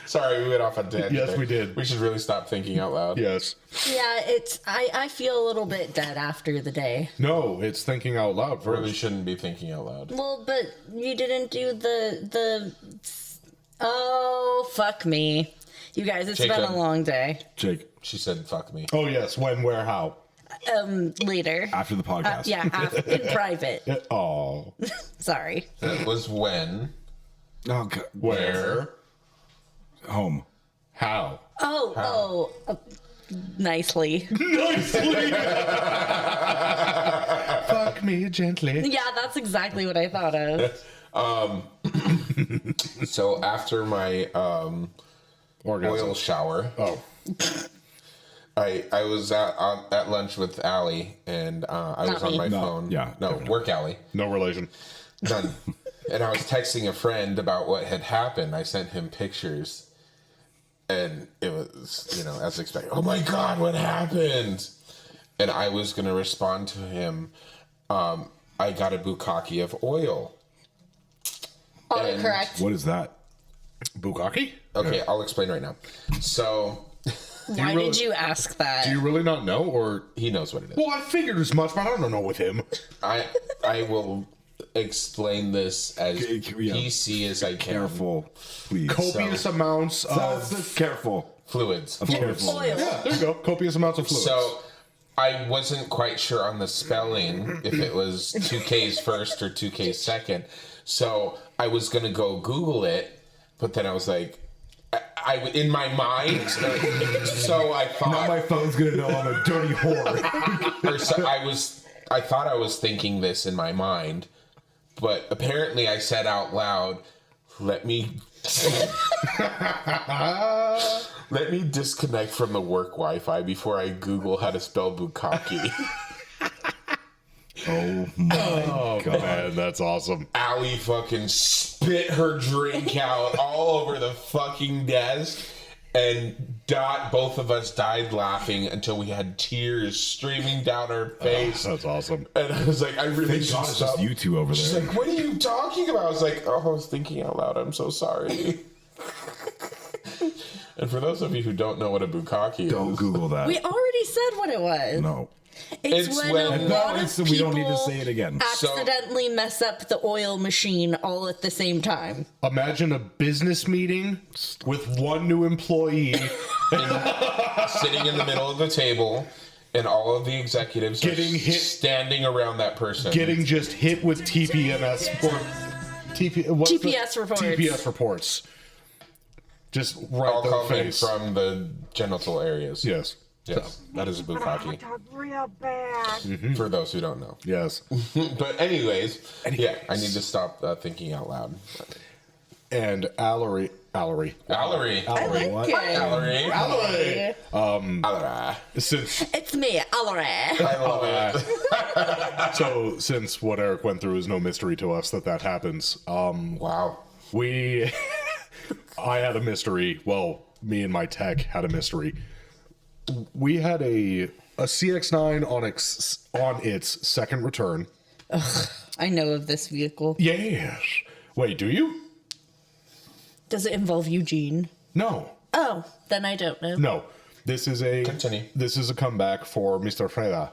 Sorry, we went off on tangent. Yes, there. we did. We should really stop thinking out loud. Yes. Yeah, I feel a little bit dead after the day. No, it's thinking out loud first. Really shouldn't be thinking out loud. Well, but you didn't do the oh, fuck me. You guys, it's been Jacob. a long day. Jake, She said, "Fuck me." Oh, yes. When, where, how? Later. after the podcast. Yeah, in private. Oh. Sorry. That was when, Oh, God. Where? Home. How? Nicely. Fuck me gently. Yeah, that's exactly what I thought of. so after my Orgasm. oil shower, Oh. I was at lunch with Allie, and I was Not on me. my No, phone. yeah, No, definitely. work Allie. No relation. None. And I was texting a friend about what had happened. I sent him pictures. And it was, as expected. Oh my God, what happened? And I was going to respond to him. I got a bukkake of oil. And- Autocorrect. What is that? Bukkake? Okay, I'll explain right now. So Why really- did you ask that? Do you really not know, or? he knows what it is. Well, I figured as much, but I don't know with him. I will explain this as Yeah. PC as I can. Careful, please. Copious amounts of Careful. Fluids. Careful. Oil. Yeah, there you go. Copious amounts of fluids. So I wasn't quite sure on the spelling if it was 2Ks first or 2Ks second. So I was going to go Google it, but then I was like, I in my mind, so I thought. Now my phone's gonna know I'm a dirty whore. I thought I was thinking this in my mind, but apparently I said out loud, let me disconnect from the work Wi-Fi before I Google how to spell bukkake. Oh my God. Man, that's awesome. Allie fucking spit her drink out all over the fucking desk. And both of us died laughing until we had tears streaming down our face. That's awesome. And I was like, I really Thank should God it's stop. just you two over She's there. like, what are you talking about? I was like, oh, I was thinking out loud. I'm so sorry. And for those of you who don't know what a bukkake Don't is, Google that. We already said what it was. No. It's It's when when- a No, lot of it's- people we don't need to say it again. accidentally mess up the oil machine all at the same time. Imagine a business meeting with one new employee sitting in the middle of the table, and all of the executives Getting are hit- standing around that person. getting just hit with TPMS or TPS reports. TPS reports. Just right all their coming face. from the genital areas. Yes. Yes, that is a bukkake. Talk real bad. For those who don't know. Yes. But anyways, yeah, I need to stop thinking out loud. And Allery. Allery. Since It's me, Allery. I love it. so, since what Eric went through is no mystery to us that happens, Wow. I had a mystery. Well, me and my tech had a mystery. We had a CX-9 on its second return. I know of this vehicle. Yes. Wait, do you? Does it involve Eugene? No. Oh, then I don't know. No. This is a Continue. This is a comeback for Mr. Freda.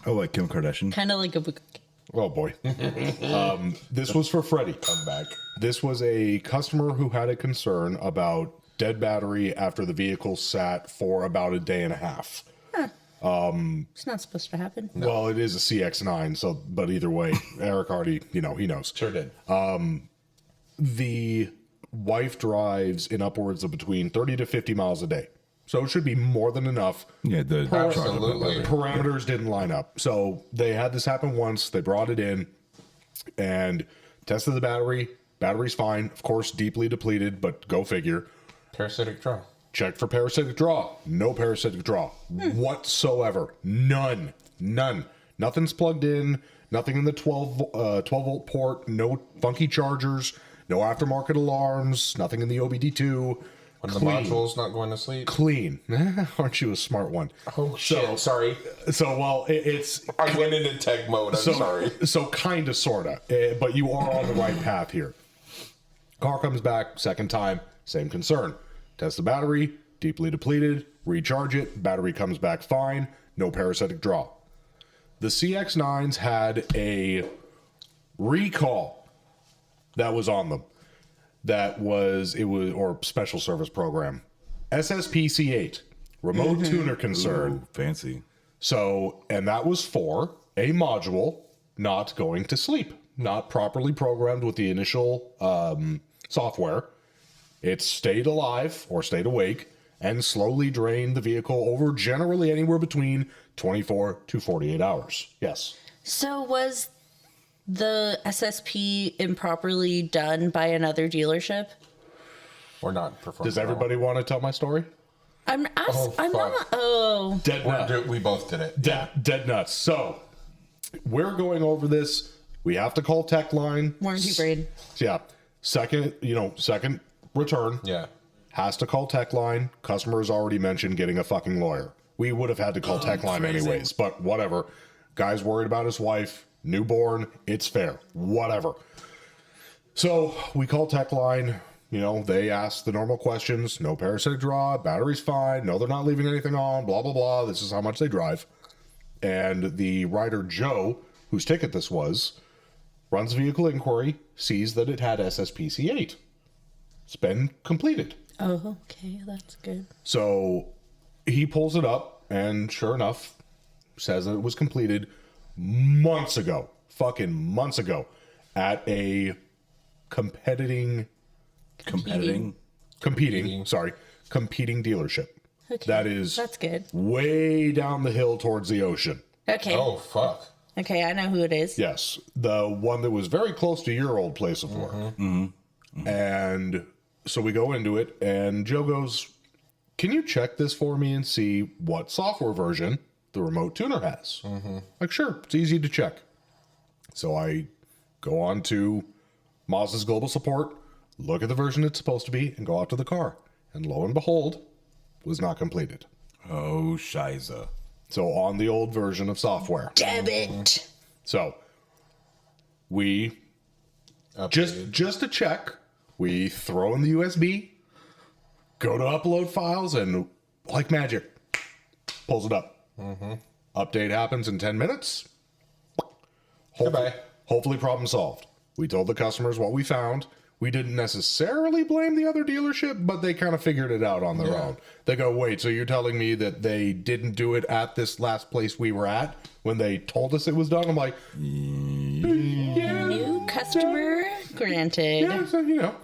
Oh, like Kim Kardashian. Kind of like a book. Oh boy. This was for Freddie. Comeback. This was a customer who had a concern about dead battery after the vehicle sat for about a day and a half. It's not supposed to happen. Well, it is a CX-9, so but either way, Eric already, he knows. Sure did. The wife drives in upwards of between 30 to 50 miles a day. So it should be more than enough. Yeah, the Absolutely. Parameters didn't line up. So they had this happen once. They brought it in and tested the battery. Battery's fine. Of course, deeply depleted, but go figure. Parasitic draw. Checked for parasitic draw. No parasitic draw whatsoever. None. Nothing's plugged in. Nothing in the 12 volt port. No funky chargers. No aftermarket alarms. Nothing in the OBD2. When the module's not going to sleep. Clean. Aren't you a smart one? Oh, shit. Sorry. So, well, it's... I went into tech mode. I'm sorry. So, kind of, sort of. But you are on the right path here. Car comes back, second time, same concern. Test the battery, deeply depleted, recharge it, battery comes back fine, no parasitic draw. The CX-9s had a recall that was on them. Or special service program. SSPC8, remote tuner concern. Ooh, fancy. So, and that was for a module not going to sleep, not properly programmed with the initial software. It stayed alive or stayed awake and slowly drained the vehicle over generally anywhere between 24 to 48 hours. Yes. So was the SSP improperly done by another dealership? We're not performing. Does everybody want to tell my story? I'm fuck. not. Oh. Dead nuts. We both did it. Dead nuts. So, we're going over this. We have to call tech line. Warranty brain. Yeah. Second return. Yeah. Has to call tech line. Customer has already mentioned getting a fucking lawyer. We would have had to call tech line anyways, but whatever. Guy's worried about his wife, newborn. It's fair. Whatever. So we call tech line. They ask the normal questions. No parasitic draw. Battery's fine. No, they're not leaving anything on. Blah, blah, blah. This is how much they drive. And the rider, Joe, whose ticket this was, runs vehicle inquiry, sees that it had SSPC8. It's been completed. Oh, okay. That's good. So he pulls it up and sure enough says that it was completed months ago at a competing dealership. Okay. That's good. Way down the hill towards the ocean. Okay. Oh, fuck. Okay, I know who it is. Yes. The one that was very close to your old place of work. And so we go into it and Joe goes, can you check this for me and see what software version the remote tuner has? Like, sure, it's easy to check. So I go on to Mazda's global support, look at the version it's supposed to be, and go out to the car. And lo and behold, was not completed. Oh, shiza. So on the old version of software. Damn it. So we just to check, we throw in the USB, go to upload files, and like magic, pulls it up. Update happens in 10 minutes. Goodbye. Hopefully problem solved. We told the customers what we found. We didn't necessarily blame the other dealership, but they kind of figured it out on their own. They go, wait, so you're telling me that they didn't do it at this last place we were at when they told us it was done? I'm like, yeah. New customer granted. Yeah, so,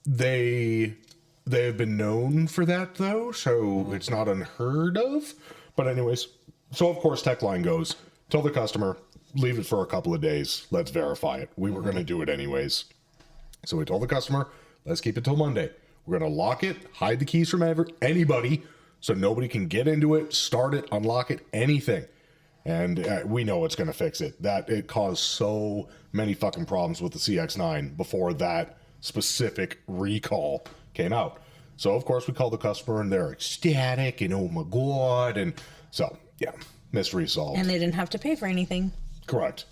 they They have been known for that, though, so it's not unheard of. But anyways, so of course, Techline goes, tell the customer, leave it for a couple of days. Let's verify it. We were going to do it anyways. So we told the customer, let's keep it till Monday. We're going to lock it, hide the keys from anybody, so nobody can get into it, start it, unlock it, anything. And we know it's going to fix it. That it caused so many fucking problems with the CX-9 before that specific recall came out. So, of course, we called the customer, and they're ecstatic, and oh my God. And so, yeah, mystery solved. And they didn't have to pay for anything. Correct.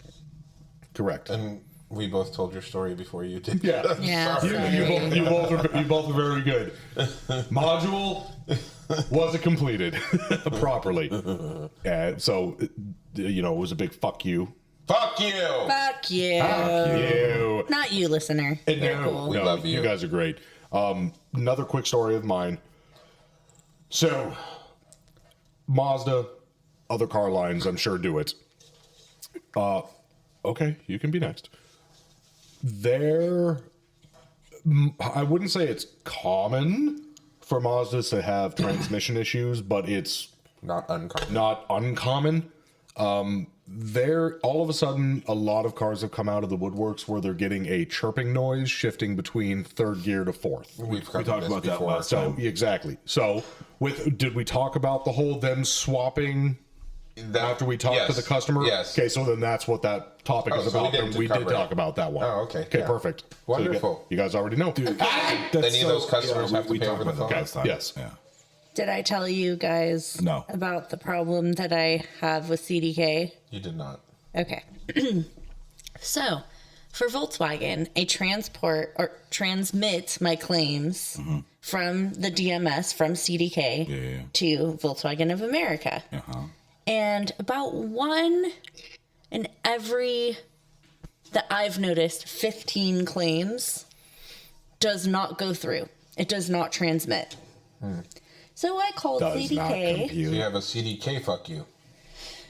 And we both told your story before you did. Yeah. Yeah. You both are very good. Module wasn't completed properly. So, it was a big fuck you. Fuck you! Fuck you. Fuck you. Not you, listener. You're cool. We love you. You guys are great. Another quick story of mine. So, Mazda, other car lines, I'm sure do it. Okay, you can be next. I wouldn't say it's common for Mazdas to have transmission issues, but it's Not uncommon. not uncommon. All of a sudden, a lot of cars have come out of the woodworks where they're getting a chirping noise shifting between third gear to fourth. We talked about that last So time. exactly. So did we talk about the whole them swapping after we talked to the customer? Yes. Okay, so then that's what that topic is so we about, did and we did cover it. talk about that one. Oh, okay. Okay, Yeah. perfect. Wonderful. So you guys already know. Any of those customers have to pay over the phone? last time. Yes. Yeah. Did I tell you guys No. about the problem that I have with CDK? You did not. Okay. So, for Volkswagen, I transmit my claims from the DMS from CDK to Volkswagen of America. And about one in every, that I've noticed, 15 claims does not go through. It does not transmit. So I called Does not CDK. compute. So you have a CDK, fuck you.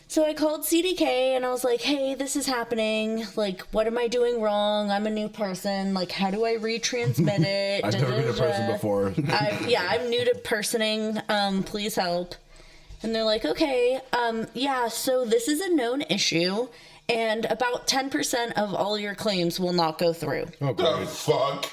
So I called CDK and I was like, hey, this is happening. Like, what am I doing wrong? I'm a new person. Like, how do I retransmit it? I've never been a person before. I'm new to personing. Please help. And they're like, okay, so this is a known issue. And about 10% of all your claims will not go through. Oh, The great. fuck?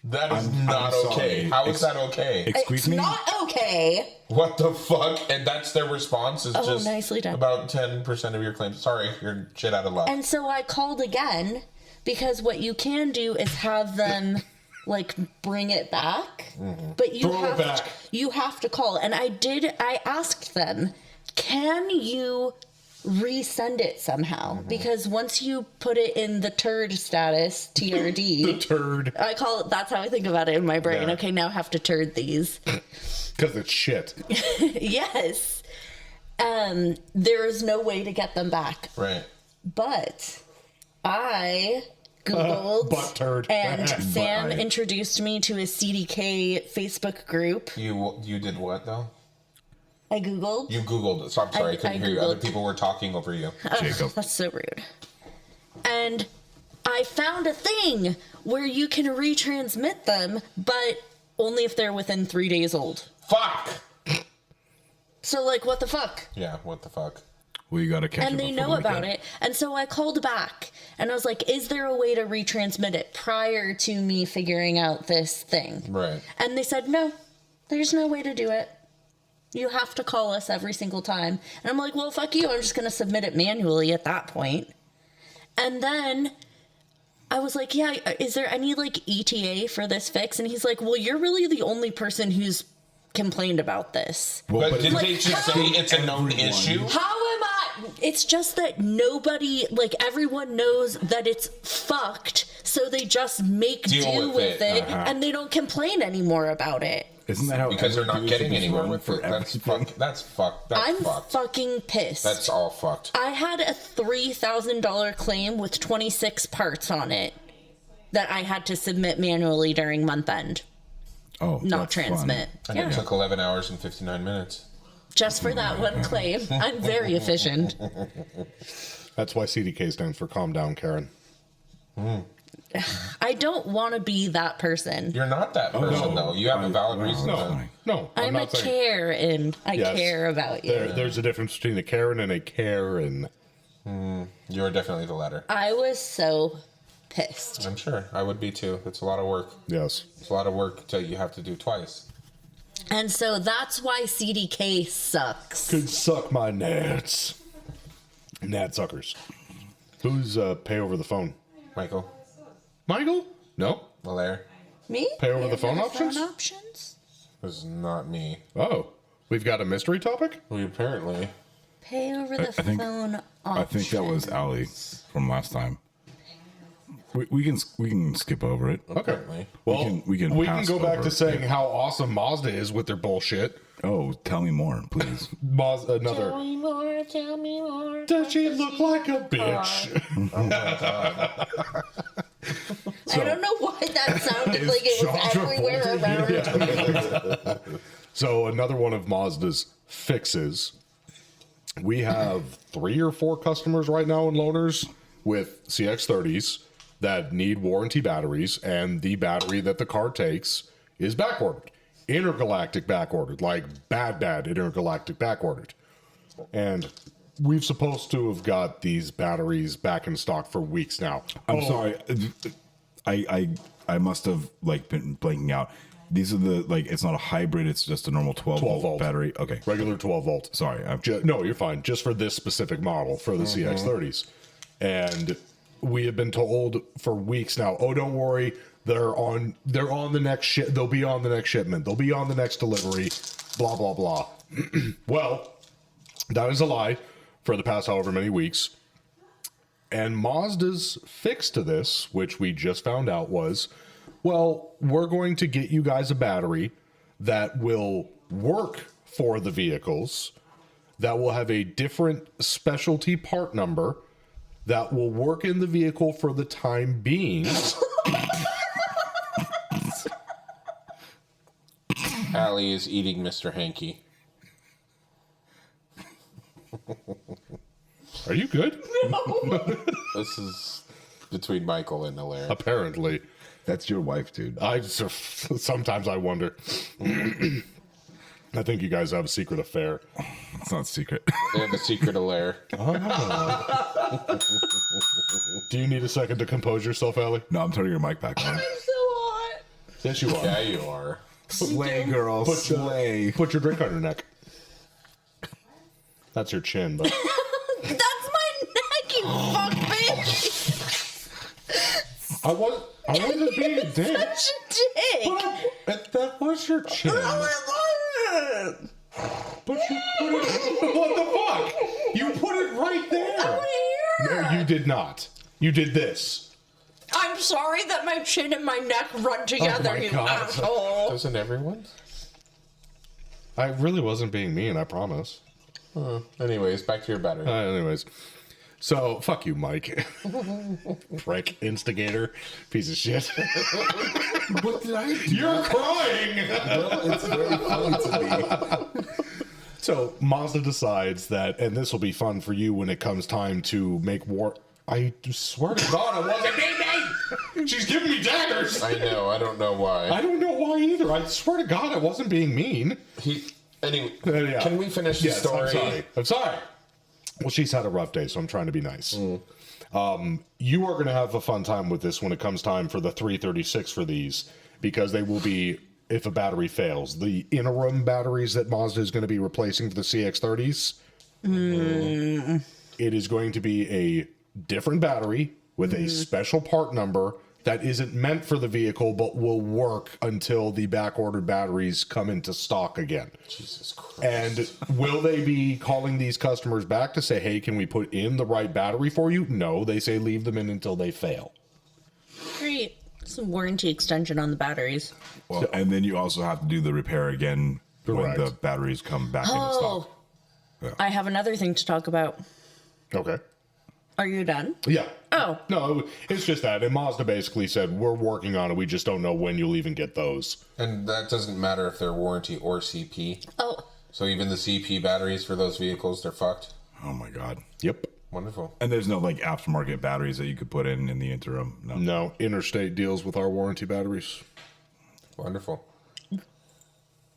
That is not I'm okay. sorry. How is that okay? Excuse It's me? not okay. What the fuck? And that's their response is just nicely done. about 10% of your claims. Sorry, you're shit out of luck. And so I called again because what you can do is have them like bring it back, but you have to call. And I asked them, can you resend it somehow? Because once you put it in the turd status, TRD, The turd. I call it, that's how I think about it in my brain. Yeah. Okay, now I have to turd these. Because it's shit. Yes. There is no way to get them back. Right. But I Googled butt turd. and Sam But I- introduced me to a CDK Facebook group. You did what though? I Googled. You Googled it. So I'm sorry, I couldn't I hear you. Other Googled. people were talking over you. Jacob. That's so rude. And I found a thing where you can retransmit them, but only if they're within 3 days old. Fuck! So, like, what the fuck? Yeah, what the fuck? Well, you got to catch And it they before know the about weekend. it. And so I called back and I was like, is there a way to retransmit it prior to me figuring out this thing? Right. And they said, no, there's no way to do it. You have to call us every single time. And I'm like, well, fuck you. I'm just going to submit it manually at that point. And then I was like, yeah, is there any like ETA for this fix? And he's like, well, you're really the only person who's complained about this. Well, But did like, they just say it's a known issue? How am I? It's just that nobody, like everyone knows that it's fucked. So they just make Deal do with with it. it and they don't complain anymore about it. Isn't that how Because they're not every getting dealership is anywhere run with for it. That's everything? fucked. That's fucked. That's I'm fucked. fucking pissed. That's all fucked. I had a $3,000 claim with 26 parts on it that I had to submit manually during month end, Oh, not that's fun. transmit. And it took 11 hours and 59 minutes. Just for that one claim. I'm very efficient. That's why CDK stands for Calm Down, Karen. I don't want to be that person. You're not that person, though. You have a valid reason. No, I'm not a saying. Karen. I care about you. There's a difference between a Karen and a Karen. You're definitely the latter. I was so pissed. I'm sure. I would be too. It's a lot of work. Yes. It's a lot of work that you have to do twice. And so that's why CDK sucks. Could suck my gnats. Gnat suckers. Who's pay over the phone? Michael? Michael? No. Malaire? Me? Pay over the phone options? options? This is not me. Oh. We've got a mystery topic? We apparently. Pay over the phone options. I think that was Allie from last time. We can skip over it. Okay. Apparently. Well, we can pass go back over to it, saying yeah. how awesome Mazda is with their bullshit. Oh, tell me more, please. Another. Tell me more. Does she look like a bitch? Oh my god. I don't know why that sounded like it was John everywhere around. So another one of Mazda's fixes. We have 3 or 4 customers right now in loaners with CX-30s that need warranty batteries, and the battery that the car takes is backordered. Intergalactic backordered, like bad intergalactic backordered. And we've supposed to have got these batteries back in stock for weeks now. I'm sorry. I must have been blanking out. These are it's not a hybrid. It's just a normal 12 volt battery. Okay. Regular 12 volt. Sorry. No, you're fine. Just for this specific model, for the CX-30s. And we have been told for weeks now, oh, don't worry. They're on the next ship. They'll be on the next shipment. They'll be on the next delivery. Blah, blah, blah. Well, that is a lie for the past however many weeks. And Mazda's fix to this, which we just found out, was, well, we're going to get you guys a battery that will work for the vehicles, that will have a different specialty part number, that will work in the vehicle for the time being. Allie is eating Mr. Hanky. Are you good? This is between Michael and Alaire. Apparently. That's your wife, dude. Sometimes I wonder. I think you guys have a secret affair. It's not secret. They have a secret Alaire. Do you need a second to compose yourself, Allie? No, I'm turning your mic back on. So hot. Yes, you are. Yeah, you are. Slay, girl. Slay. Put your drink on your neck. That's your chin, but That's my neck, you fuck bitch. I wasn't being a dick. Such a dick. That was your chin. But you put it. What the fuck? You put it right there. No, you did not. You did this. I'm sorry that my chin and my neck run together, my you God. asshole. Doesn't everyone? I really wasn't being mean, I promise. Anyways, back to your battery. Anyways. So, fuck you, Mike. Prick, instigator, piece of shit. What did I do? You're crying! Well, it's very funny to me. So, Mazda decides that, and this will be fun for you when it comes time to make war. I swear to God, I wasn't being mean! She's giving me daggers! I know. I don't know why. I don't know why either. I swear to God, I wasn't being mean. Anyway, Yeah. can we finish the story? I'm sorry. Well, she's had a rough day, so I'm trying to be nice. You are going to have a fun time with this when it comes time for the 336 for these, because they will be, if a battery fails, the interim batteries that Mazda is going to be replacing for the CX-30s. It is going to be a different battery with a special part number that isn't meant for the vehicle, but will work until the back-ordered batteries come into stock again. Jesus Christ. And will they be calling these customers back to say, hey, can we put in the right battery for you? No, they say leave them in until they fail. Great. Some warranty extension on the batteries. Well, and then you also have to do the repair again Correct. when the batteries come back into stock. I have another thing to talk about. Okay. Are you done? Yeah. Oh. No, it's just that. And Mazda basically said, we're working on it. We just don't know when you'll even get those. And that doesn't matter if they're warranty or CP. Oh. So even the CP batteries for those vehicles, they're fucked. Oh my God. Yep. Wonderful. And there's no like aftermarket batteries that you could put in the interim. No. No, Interstate deals with our warranty batteries. Wonderful.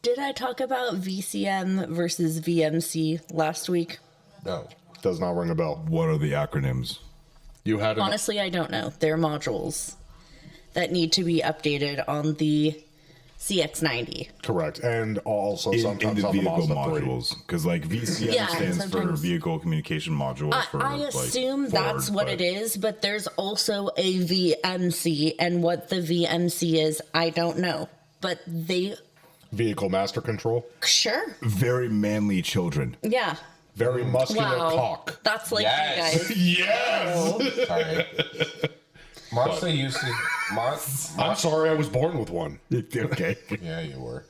Did I talk about VCM versus VMC last week? No. Does not ring a bell. What are the acronyms? You had an Honestly, I don't know. They're modules that need to be updated on the CX90. correct, and also In sometimes the on the vehicle Mazda 3. modules, because like VCM Yeah, stands for sometimes- vehicle communication module. I assume that's what it is, but there's also a VMC, and what the VMC is, I don't know. But they, Vehicle master control. sure, Very manly children. yeah. Very muscular Wow, cock. that's like Yes. you guys. Yes. Sorry. Mazda used to. I'm sorry, I was born with one. Okay. Yeah, you were.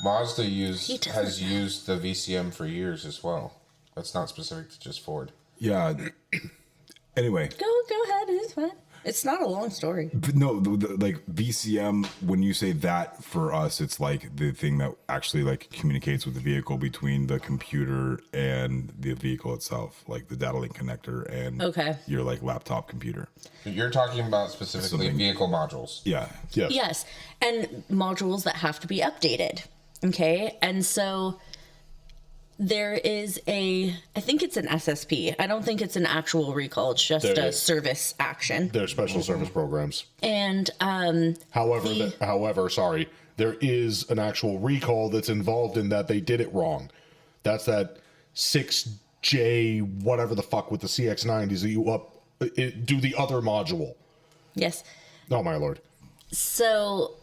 Mazda He doesn't has used the VCM for years as well. That's not specific to just Ford. Yeah. Anyway, Go ahead, it's fine. It's not a long story. but no, like VCM. When you say that for us, it's like the thing that actually like communicates with the vehicle between the computer and the vehicle itself, like the data link connector and Okay. your like laptop computer. You're talking about specifically Something- vehicle modules. Yeah. Yes. Yes, and modules that have to be updated. Okay, and so there is I think it's an SSP. I don't think it's an actual recall. It's just There a is. service action. They're special service programs. And However, sorry, there is an actual recall that's involved in that they did it wrong. That's that 6J whatever the fuck with the CX90s that you do the other module. yes, Oh my lord. so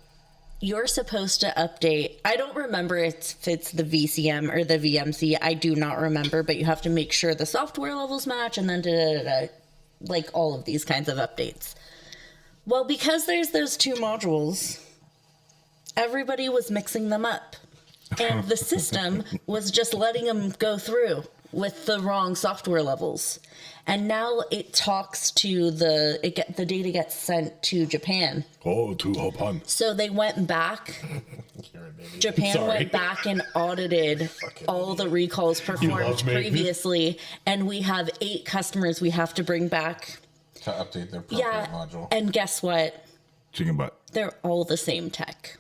you're supposed to update. I don't remember if it's the VCM or the VMC. I do not remember, but you have to make sure the software levels match and then like all of these kinds of updates. Well, because there's those two modules, everybody was mixing them up. And the system was just letting them go through with the wrong software levels. And now it talks to the data gets sent to Japan. Oh, too pun. So they went back. Japan Sorry. went back and audited all the recalls performed love me. previously, and we have 8 customers we have to bring back. To update their program Yeah, module. and guess what? Chicken butt. They're all the same tech.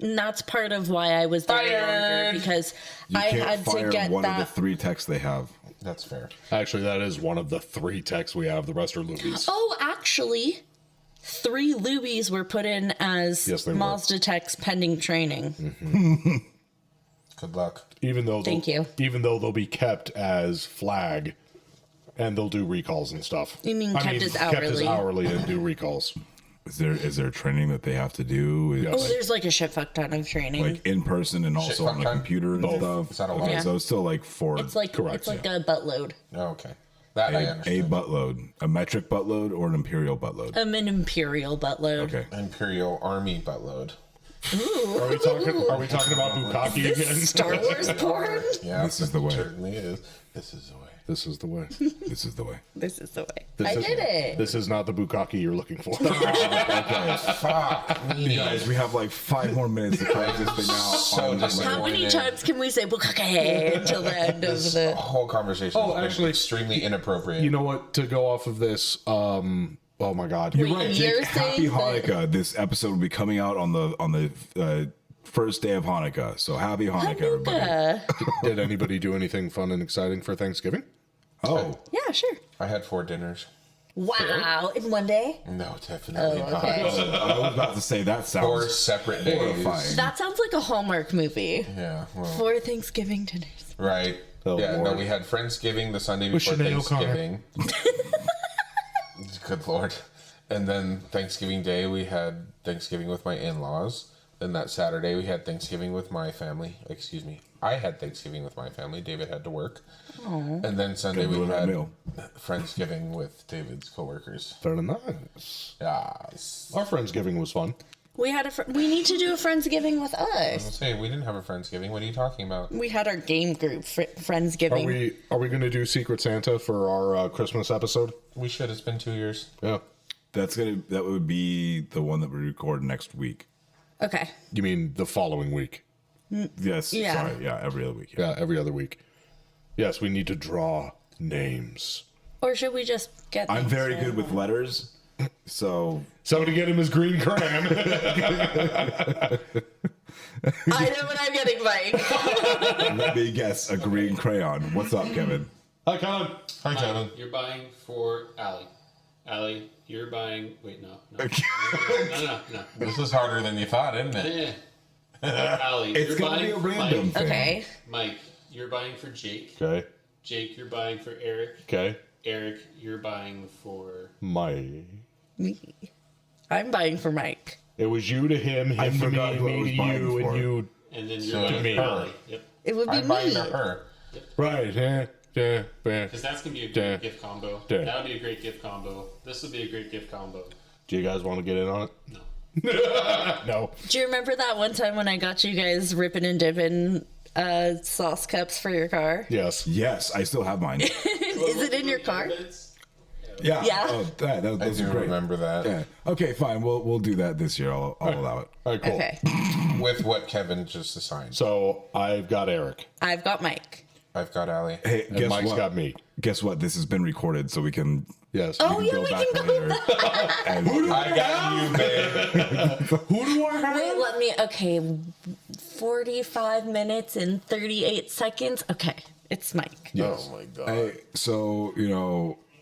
And that's part of why I was there Fired. longer, because You I can't had to fire get one of the that. 3 texts they have. That's fair. Actually, that is one of the 3 techs we have. The rest are Lubies. Oh, actually, 3 Lubies were put in as Yes, they were. Mazda techs pending training. Good luck. Even though Thank you. Even though they'll be kept as flag, and they'll do recalls and stuff. You mean kept as kept as hourly? hourly and do recalls. Is there training that they have to do? Is, Oh, there's like a shit fuck ton of training. like in person and also on a fuck ton? computer and Both. stuff. Is that a lot? Okay, Yeah. so it's still like 4. it's like correct, it's like a buttload. Oh, okay. That I a understand. buttload, a metric buttload, or an imperial buttload. An imperial buttload. Okay. Imperial Army buttload. Are we talking about Bukkake again? Star Wars porn. Yeah, This is the way. Certainly is. This is the way. This is the way. This is the way. This is the way. This I is- did it. This is not the Bukkake you're looking for. Fuck me. Guys, we have like 5 more minutes to close this thing out. So on- disappointed. How many times can we say "bukake" until the end of This the? whole conversation Oh, has been actually- extremely inappropriate. You know what? To go off of this, oh my god, You're Wait, right, you're Jake. Happy saying that- Hanukkah. This episode will be coming out on the first day of Hanukkah. So happy Hanukkah, everybody. did anybody do anything fun and exciting for Thanksgiving? Oh, Yeah, sure. I had 4 dinners. Wow, in one day. No, definitely Oh, not. okay. I was about to say that 4 sounds separate days. horrifying. That sounds like a Hallmark movie. Yeah, well, 4 Thanksgiving dinners. right. Oh, yeah, Lord. no, we had Friendsgiving the Sunday With before Sinead O'Connor. Thanksgiving. Good Lord. And then Thanksgiving Day, we had Thanksgiving with my in-laws. Then that Saturday, we had Thanksgiving with my family. Excuse me. I had Thanksgiving with my family. David had to work. And then Sunday, we Good had meal. Friendsgiving with David's coworkers. Very nice. Yes. Our Friendsgiving was fun. We had we need to do a Friendsgiving with us. Say, we didn't have a Friendsgiving. What are you talking about? We had our game group Are Friendsgiving. we going to do Secret Santa for our Christmas episode? We should. It's been 2 years. Yeah. that would be the one that we record next week. Okay. You mean the following week? Yes. Yeah. Sorry. Yeah. Every other week. Yeah. Yeah, every other week. Yes, we need to draw names. Or should we just get? I'm things very started? good with letters, so Somebody get him his green crayon. I know what I'm getting, Mike. let me guess, a green crayon. What's up, Kevin? Hi, Colin. Hi, Kevin. You're buying for Allie. Allie, you're buying. Wait, no. No. This is harder than you thought, isn't it? Allie, It's you're gonna be buying a for random Mike. thing. Okay. Mike, you're buying for Jake. Okay. Jake, you're buying for Eric. Okay. Eric, you're buying for. Me. I'm buying for Mike. It was you to him, I him to me, forgot who I me was to buying you, for. and you. And then you're So buying me. for Allie. Yep. It would be I'm buying me. to her. Right. Yeah. Because that's going to be a great gift combo. Yeah. That would be a great gift combo. This would be a great gift combo. Do you guys want to get in on it? No. No. Do you remember that one time when I got you guys ripping and dipping sauce cups for your car? Yes. Yes, I still have mine. Is it in your car? Yeah. Yeah. Oh, that I was do great. remember that. Yeah. Okay, fine. We'll do that this year. I'll allow it. All right, cool. Okay. With what Kevin just assigned. So I've got Eric, I've got Mike. I've got Allie. Hey, and guess Mike's what? got me. Guess what? This has been recorded, so we can. Yes. Oh, yeah, we back can go later. And I got you, babe. Who do I have? Wait, let me. Okay. 45 minutes and 38 seconds. Okay. It's Mike. Oh my god. hey, so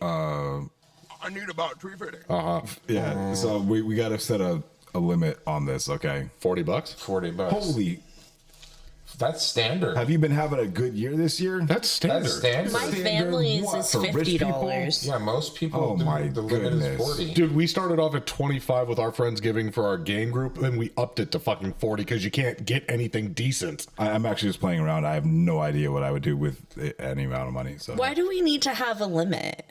I need about 350. yeah. So we got to set a limit on this. Okay. $40. $40. Holy! That's standard. Have you been having a good year this year? That's standard. That's standard. My Standard family's what, is for rich people? $50. Yeah, most people Oh do. my The limit is goodness. 40. Dude, we started off at 25 with our Friendsgiving for our game group, and we upped it to fucking 40 because you can't get anything decent. I'm actually just playing around. I have no idea what I would do with any amount of money. So Why do we need to have a limit?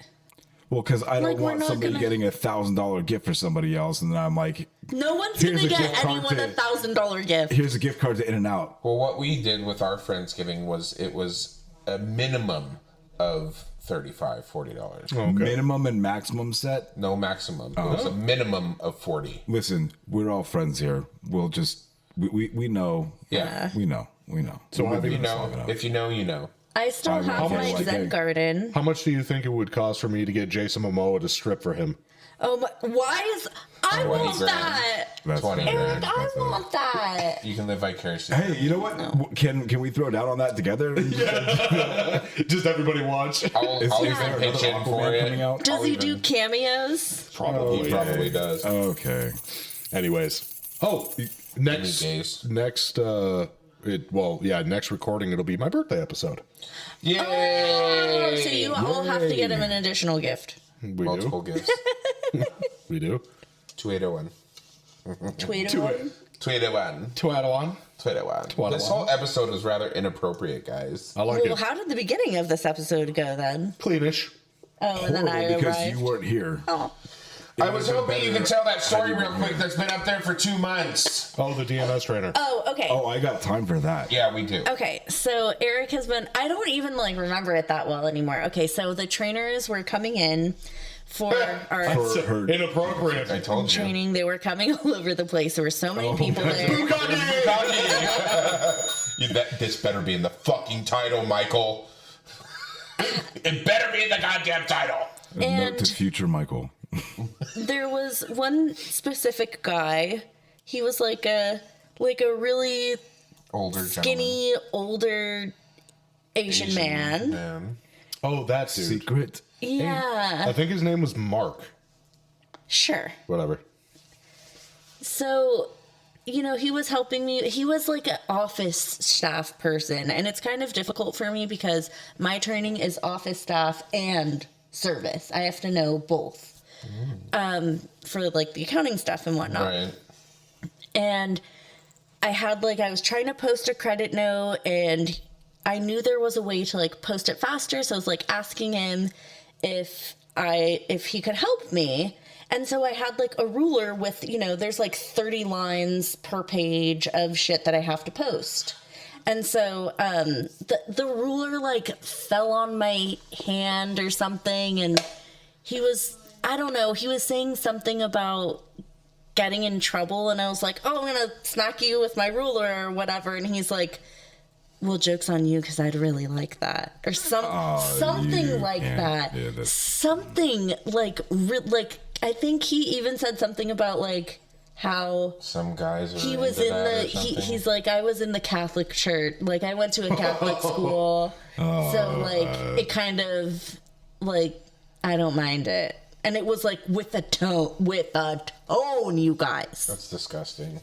well, because I don't Like, we're want not somebody gonna- getting $1,000 gift for somebody else, and then I'm like, No one's Here's going to a get gift card anyone to- a $1,000 gift. here's a gift card to In-N-Out. Well, what we did with our Friendsgiving was it was a minimum of $35, $40. Minimum and maximum set. No maximum. It was a minimum of 40. Listen, we're all friends here. We'll just we know. Yeah. We know. So We've I been mean, You doing this long know, enough. if you know, you know. I still I have will my like Zen it. garden. how much do you think it would cost for me to get Jason Momoa to strip for him? Oh my, why is I 20 want grand. that? That's 20 fine. grand. I want that. You can live vicariously. Hey, you know what? Can we throw down on that together? Just everybody watch. I'll Is even there pitch another in for Aquaman it. coming out? Does he do cameos? Probably. He probably does. Okay. Anyways. Oh, next gays. next next recording it'll be my birthday episode. Yay! Oh, so you all have to get him an additional gift. We Multiple do. gifts. We do. 2801. Tweet him. 2801. 2 out of 1. 2801. This whole episode was rather inappropriate, guys. I like Well, it. how did the beginning of this episode go then? Cleanish. Oh, and then I Horrible because arrived. you weren't here. Oh, I was hoping you could tell that story real quick that's been up there for 2 months. Oh, the DNS trainer. okay. Oh, I got time for that. Yeah, we do. Okay, so Eric has been, I don't even remember it that well anymore. Okay, so the trainers were coming in for our For her, Inappropriate. I told you. training. They were coming all over the place. There were so many people there. This better be in the fucking title, Michael. It better be in the goddamn title. a note And to future Michael. there was one specific guy. He was like a really Older skinny, older Asian man. man. Oh, that dude. Secret. Yeah, I think his name was Mark. sure. Whatever. So, he was helping me. He was like an office staff person. And it's kind of difficult for me because my training is office staff and service. I have to know both for like the accounting stuff and whatnot. Right. And I was trying to post a credit note and I knew there was a way to like post it faster. So I was like asking him if he could help me. And so I had like a ruler with, there's like 30 lines per page of shit that I have to post. And so the ruler like fell on my hand or something. And he was saying something about getting in trouble. And I was like, oh, I'm going to smack you with my ruler or whatever. And he's like, well, joke's on you because I'd really like that. Or something like that. Yeah, something like, I think he even said something about like how Some guys are he was in the, he's like, I was in the Catholic church. Like, I went to a Catholic school. So, like, it kind of, like, I don't mind it. And it was like with a tone, you guys. That's disgusting.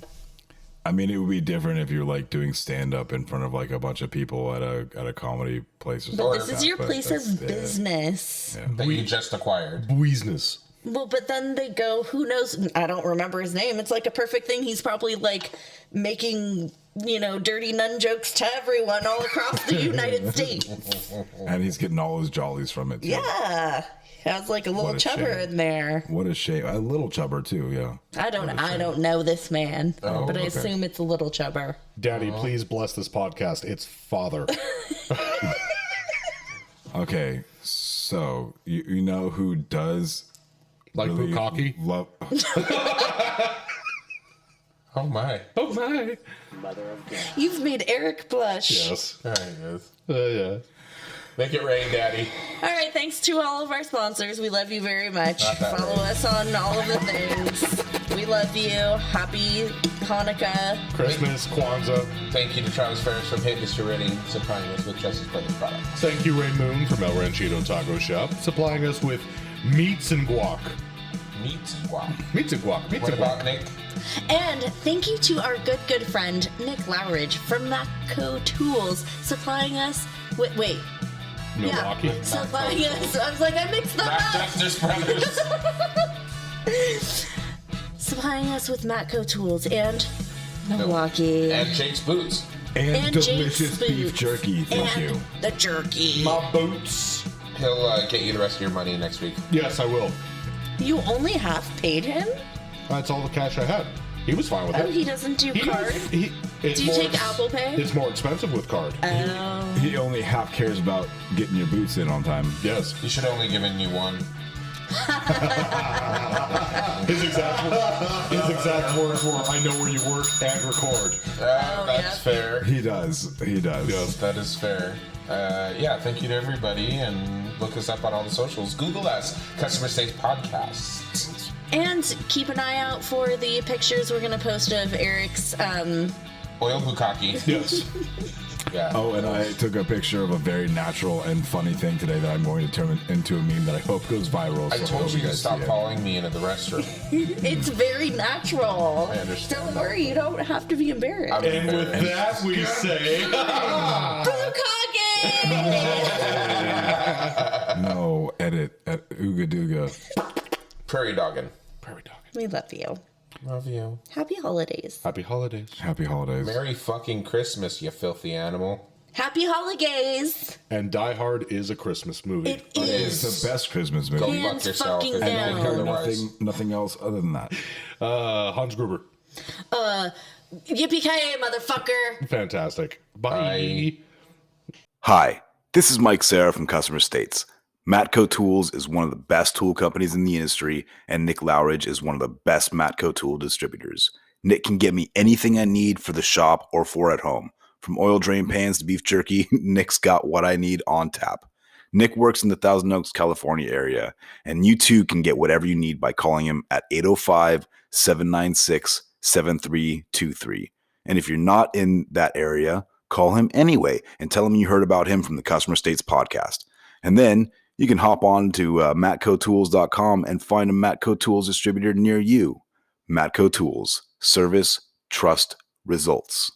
I mean, it would be different if you're like doing stand up in front of like a bunch of people at a comedy place or something. But this is your place of business. That you just acquired. Business. Well, but then they go, who knows? I don't remember his name. It's like a perfect thing. He's probably like making, dirty nun jokes to everyone all across the United States. And he's getting all his jollies from it, too. Yeah. Has like a little What a chubber shame. in there. What a shame. A little chubber, too, yeah. I don't know this man, but I okay. assume it's a little chubber. Daddy, please bless this podcast. It's father. Okay, so you know who does Like really bukkake? love... Oh my. Oh my. You've made Eric blush. Yes. There he is. Yeah. Make it rain, Daddy. All right, thanks to all of our sponsors. We love you very much. Not that Follow us on all of the things. We love you. Happy Hanukkah. Christmas, Kwanzaa. Thank you to Travis Ferris from Hit Mr. Redding, supplying us with Justice Brothers products. Thank you, Ray Moon from El Ranchito Taco Shop, supplying us with meats and guac. Meat guac. Meats and guac. Meats What and about guac. Nick? And thank you to our good friend, Nick Lowridge from Matco Tools, supplying us with, Milwaukee. Yeah, supplying us. I was like, I mixed them Not up. Justice Brothers. Supplying us with Matco Tools and Milwaukee. And Jake's Boots. And delicious Jake's beef Boots. jerky, thank and you. the jerky. My boots. He'll get you the rest of your money next week. Yes, I will. You only half paid him? That's all the cash I had. He was fine with Oh, it. he doesn't do card? It's Do you more take Apple Pay? It's more expensive with card. Oh. He only half cares about getting your boots in on time. Yes. He should only given you one. His exact words were, I know where you work and record. That's fair. He does. Yes. That is fair. Thank you to everybody, and look us up on all the socials. Google us, Customer States Podcast. And keep an eye out for the pictures we're going to post of Eric's. Oil bukkake. Yes. Yeah. Oh, and I took a picture of a very natural and funny thing today that I'm going to turn into a meme that I hope goes viral. I so told hope you to guys stop see it. following me into the restroom. It's very natural. I understand Don't that. worry, you don't have to be embarrassed. I'm And with embarrassed. that, we say... Bukkake! No, edit. Ooga dooga. Prairie dogging. Prairie dog. We love you. Love you. Happy holidays. Happy holidays. Happy holidays. Merry fucking Christmas, you filthy animal. Happy holidays. And Die Hard is a Christmas movie. It is. It's the best Christmas movie. Go And fuck yourself fucking if you down. think otherwise. nothing else other than that. Hans Gruber. Yippee-ki-yay, motherfucker. Fantastic. Bye. Bye. Hi, this is Mike Sarah from Customer States. Matco Tools is one of the best tool companies in the industry, and Nick Lowridge is one of the best Matco tool distributors. Nick can get me anything I need for the shop or for at home. From oil drain pans to beef jerky, Nick's got what I need on tap. Nick works in the Thousand Oaks, California area, and you too can get whatever you need by calling him at 805-796-7323. And if you're not in that area, call him anyway and tell him you heard about him from the Customer States podcast. And then you can hop on to matcotools.com and find a Matco Tools distributor near you. Matco Tools. Service, trust, results.